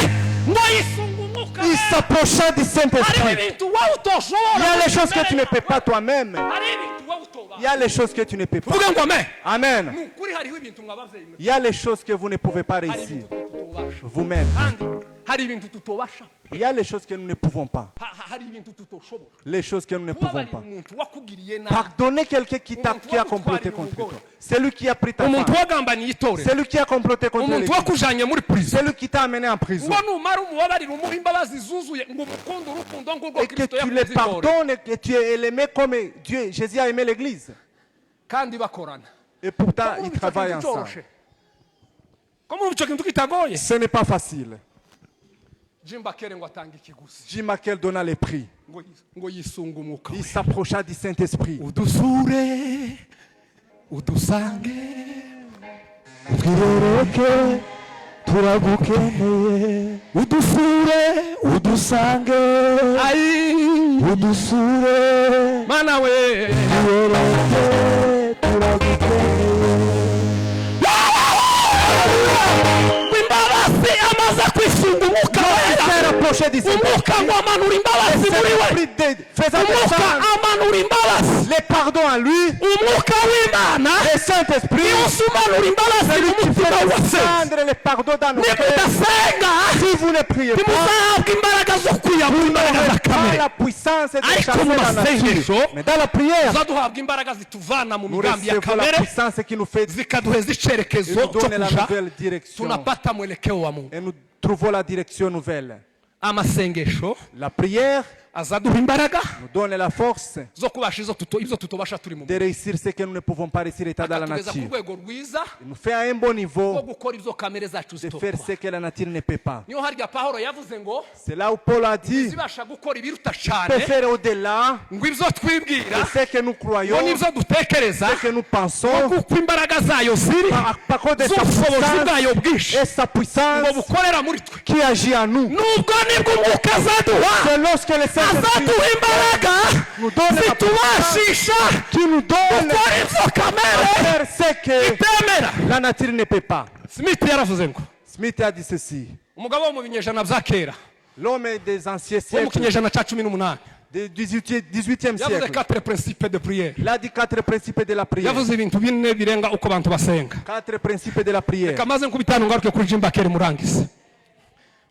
ngo yisunga umwuka il s'approcha du hariho Saint-Esprit. ibintu wowe utoshobora Il y a les choses que tu ne peux pas toi-même. hariho ibintu wowe utoba Il y a les choses que tu ne peux pas. uvuge ngo amen Amen. ni ukuri hariho ibintu mwabavyeyi mwe Il y a les choses que vous ne pouvez pas hari réussir ibintu tutobasha vous-même. kandi hari ibintu tutobasha Il y a les choses que nous ne pouvons pas. hari ibintu tutoshobora Les choses que nous ne pouvons kubabarira pas. umuntu wakugiriye nabi Pardonner quelqu'un qui a comploté contre toi. C'est lui qui a pris ta umuntu femme. wagambaniye itorero C'est lui qui a comploté contre umuntu l'église. wakujanye muri prison C'est lui qui t'a amené en prison. ngo numara umubabarira umuha imbabazi zuzuye ngo umukunde urukundo ngurwo Et que kristo tu le yakunze itorero pardonnes et que tu l'aimais comme Dieu, Jésus a aimé l'église. kandi bakorana Et pourtant, Ko ils muri ico travaillent kintu ensemble. coroshe ko muri ico kintu kitagoye Ce n'est pas facile. jimba kere ngo atanga ikiguzi Jim Makel donna les prix. ngo yisunga umwuka Il we s'approcha du Saint-Esprit. udusure udusange twirereke turagukeneye udusure udusange ayi udusure mana we twirereke turagukeneye imbabazi amaze kwisunga umwuka Il s'est wera rapproché du umwuka Saint-Esprit. ngo amanura imbabazi muri we Faisant umwuka descendre amanura imbabazi les pardons à lui, umwuka w'imana le Saint-Esprit, niwo umanura imbabazi mu qui mutima fait wose descendre les pardons dans nos cœurs. nimudasenga Si vous ne priez pas, ntimuzahabwa imbaraga zo kwiyambura imbaraga za pas kamere la puissance de Ariko chasser mu la masengesho, nature. Mais dans la prière, tuzaduhabwa imbaraga zituvana mu nous migambi ya recevons la kamere puissance qui nous fait zikaduheza et icerekezo nous cyo donne la kuja nouvelle direction. tunapata mwelekeo wa Mungu Et nous trouvons la direction nouvelle. amasengesho La prière, azaduha imbaraga nous donne la force zo kubasha ibyo tutobasha turi mu de réussir ce que nous ne pouvons pas réussir état dans la akatugeza ku nature. rwego rwiza Il nous fait à un bon rwo niveau gukora ibyo kamere zacu de faire zitokora ce que la nature ne peut pas. niyo harya pawulo yavuze ngo C'est là où Paul a dit, zibasha gukora ibiruta peut cyane faire au-delà ngo ibyo twibwira de ce que nous ngo croyons, n'ibyo dutekereza ce que nous pensons, kuko imbaraga zayo ziri par cause de sa z'ubushobozi bwayo bwinshi puissance et sa ngo puissance bukorera muri twe qui agit en nous. nubwo nibwo umwuka azaduha C'est lorsque le Saint-Esprit azaduha imbaraga nous donne la puissance zitubashisha qui nous donne gukora ibyo kamere à faire ce que itemera la nature ne peut pas. smith yaravuze ngo Smith a dit ceci. umugabo wo mu binyejana bya kera L'homme des anciens wo mu siècles, kinyejana cya 18 du 18e yavuze siècle, 4 principes de prière il a dit 4 principes de la prière. yavuze ibintu bine birenga uko abantu basenga 4 principes de la prière. reka maze nkubitanu ngaruke kuri Jim Bakeri murangize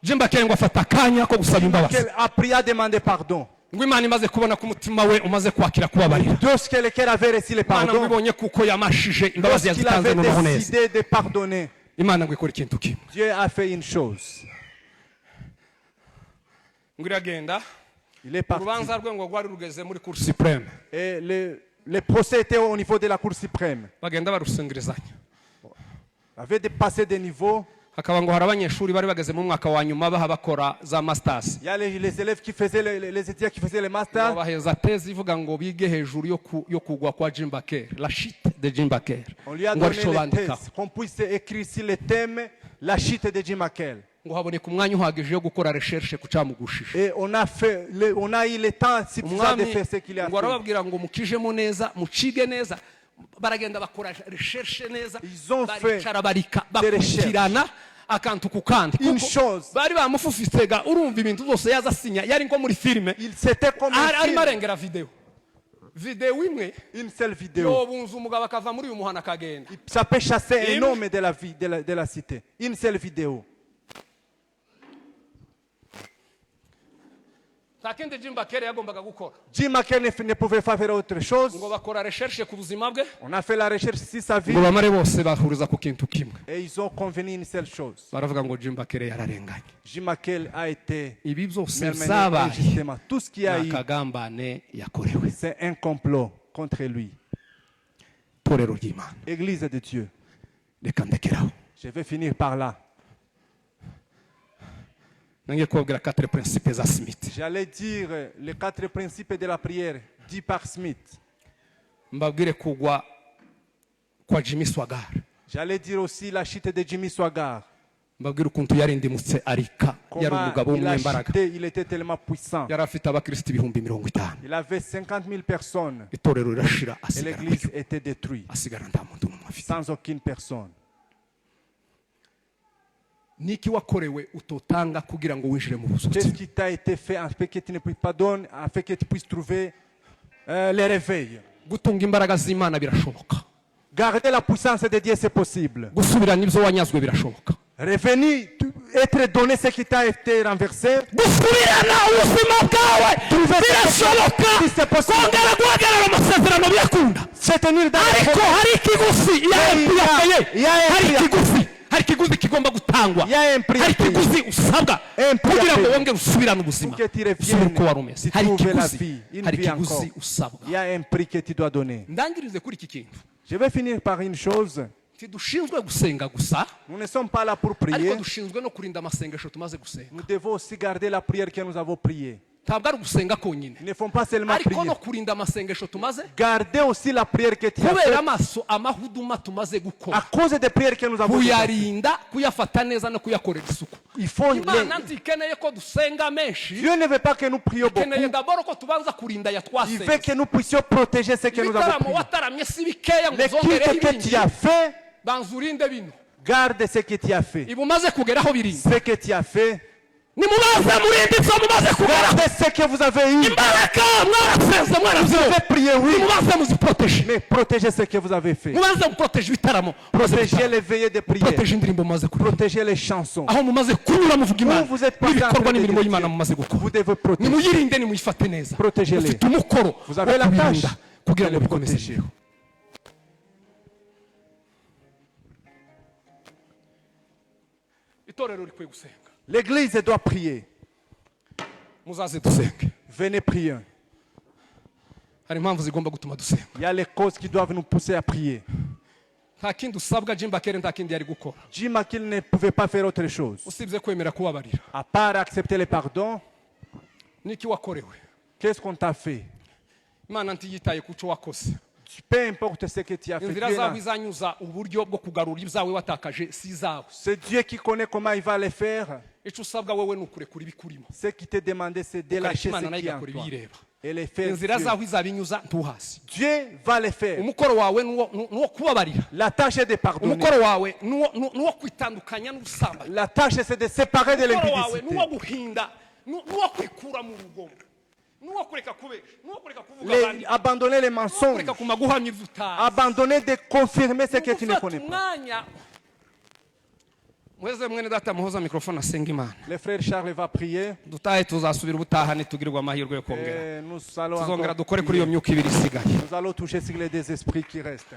Jim Bakeri ngo afata akanya ko gusaba imbabazi Qu'elle a prié à demander pardon. ngo imana imaze kubona ko umutima we umaze kwakira kubabarira Lorsque le cœur avait reçu le imana ngo pardon, ibonye kuko yamashije imbabazi lorsqu'il yazitanze avait noneho neza décidé de pardonner, imana ngo ikora ikintu kimwe Dieu a fait une chose. ngo iragenda Il est parti. urubanza rwe ngo rwari rugeze muri cour supreme Et le procès était au niveau de la Cour suprême. bagenda barusengerezanya Il avait dépassé des niveaux. hakaba ngo hari abanyeshuri bari bageze mu mwaka wa nyuma baha bakora za masters Il y a les élèves qui faisaient, les étudiants qui faisaient les ngo masters. baheza tezi ivuga ngo bige hejuru yo kugwa kwa Jim Bakeri la chute de Jim Bakeri On lui a ngo donné arico les bandikaho thèses, qu'on puisse écrire sur le thème la chute de Jim Mackey. ngo haboneka umwanya uhagije yo gukora recherche ku cyamugushije Et on a eu le temps suffisant de umwami faire ce qu'il a ngo fait. arababwira ngo mukijemo neza mucige neza baragenda bakora recherche neza Ils ont baricara fait des recherches. bakurikirana akantu ku kandi Une kuko chose. bari bamufufitega urumva ibintu byose yaza asinya yari nko muri filime C'était comme un arimo film, arengera video imwe une seule vidéo. yobunza umugabo akava muri uyu muhanda akagenda Ça peut chasser Une- un homme de la vie, de la cité. Une seule vidéo. nta kindi Jim Bakeri yagombaga gukora Jim Mackey ne pouvait pas faire autre chose. ngo bakora recherche ku buzima bwe On a fait la recherche sur sa vie ngo bamare bose bahuriza ku kintu kimwe et ils ont convenu une seule chose. baravuga ngo Jim Bakeri yararenganye Jim Mackey a été ibi byose malmené byabaye injustement. Tout ce qu'il y a ni eu, akagambane yakorewe c'est un complot contre lui. itorero ry'imana Église de Dieu. reka ndekeraho Je vais finir par là. nange kubabwira 4 principes za Smith J'allais dire les 4 principes de la prière dit par Smith. mbabwire kugwa kwa Jimmy Swaggart J'allais dire aussi la chute de Jimmy Swaggart. mbabwire ukuntu yarindimutse arika yari Comment umugabo il a w'umunyembaraga chuté, il était tellement puissant. yari afite abakristo 50,000 Il avait 50 000 personnes itorero rirashira et asigara l'église était détruite asigara nta muntu n'umwe afite sans aucune personne. niki wakorewe utotanga kugira ngo winjire mu buzutsi Qu'est-ce qui t'a été fait afin que tu ne puisses pas donner, afin que tu puisses trouver les réveils? gutunga imbaraga z'Imana birashoboka Garder la puissance de Dieu, c'est possible. gusubirana ibyo wanyazwe birashoboka Revenir, être donné ce qui t'a été renversé. gusubirana ubuzima bwawe birashoboka Si c'est possible. kongera guhagarara amasezerano biyakunda Se tenir dans ariko hari ikiguzi Il y a un hari prix. ikiguzi hari ikiguzi kigomba gutangwa Il y a un prix hari à payer. ikiguzi usabwa Un prix à kugira ngo payer. wongere usubirane ubuzima Pour que tu reviennes, si uko wari umeze tu hari trouves la ikiguzi vie, une hari vie ikiguzi encore. usabwa Il y a un prix que tu dois donner. ndangirize kuri iki kintu Je vais finir par une chose. ntidushinzwe gusenga gusa Nous ne sommes pas là pour ariko prier. dushinzwe no kurinda amasengesho tumaze gusenga Nous devons aussi garder la prière que nous avons priée. ntabwo ari ugusenga konyine Ils ne font pas seulement ariko prier. no kurinda amasengesho tumaze Gardez aussi la prière que tu as kubera faite. amaso amahuduma tumaze À gukora cause des prières que nous avons faites. kuyarinda kuyafata neza no kuyakorera isuku Il faut imana ntikeneye ko dusenga menshi Dieu ne veut pas que nous prions ikeneye beaucoup. daboro ko tubanza kurinda ya Il veut twasenze que nous puissions protéger ce que nous avons ibitaramo prié. wataramye si bikeya ngo Les uzongereho cultes que tu ibindi as fait, banza urinde bino garde ce que tu as fait. ibi umaze kugeraho birinde Ce que tu as fait, nimubaze murinde ibyo mumaze kugeraho gardez ce que vous avez eu. imbaraga mwarasenze Vous mwarabyumva avez prié, oui, nimubaze muziporoteje mais protégez ce que vous avez fait. mubaze muporoteje ibitaramo Protégez les veillées de prière. protege indirimbo mumaze kuririmba Protégez les chansons. aho mumaze kunyura muvuga imana Où vous êtes passé en n'ibikorwa train de n'imirimo dire y'imana Dieu. mumaze gukora Vous devez protéger. nimuyirinde nimuyifate neza Protégez-les. mufite umukoro Vous avez la wo tâche kubirinda kugira de ngo les bikomeze protéger. itorero rikwiye gusenga L'église doit prier. muzaze dusenge. Venez prier. Hari impamvu zigomba gutuma dusenga. Il y a les causes qui doivent nous pousser à prier. Nta kindi usabwa Jim Bakere nta kindi yari gukora. Jim McKill ne pouvait pas faire autre chose. Usibye kwemera kubabarira. À part accepter les pardons, Niki wakorewe. qu'est-ce qu'on t'a fait? Imana ntiyitaye kuco wakoze. Peu importe ce que tu as fait. Inzira Dieu zawe n'a- izanyuza uburyo bwo kugarura ibyawe watakaje si zawe. C'est Dieu qui connaît comment il va les faire. Icyo usabwa wewe nukurekura ibikurimo. Ce qui t'est demandé, c'est de lâcher Imana ce nayo qui est en igakora toi ibiyireba. et les faire. Inzira Dieu. zawe izabinyuza ntuhasi. Dieu va les faire. Umukoro wawe nuwo kubabarira. La tâche est de pardonner. Umukoro wawe nuwo kwitandukanya n'ubusambanyi. La tâche, c'est de séparer de Umukoro wawe l'impudicité. nuwo guhinda, nuwo kwikura mu rugomo. Nuwo kureka kubesha, nuwo kureka kuvuga abandi. Abandonner les Nuwo mensonges. kureka kumaguhamya ibyo utazi. Abandonner de confirmer ce que tu ne Gufata connais pas. umwanya. Mweze mwene data muhoza mikrofone asenga Imana. Le frère Charles va prier. Dutahe tuzasubira ubutaha nitugirirwa amahirwe yo kongera. Et nous allons, Tuzongera encore dukore kuri iyo prier. myuka ibiri isigaye. Nous allons toucher sur les deux esprits qui restent.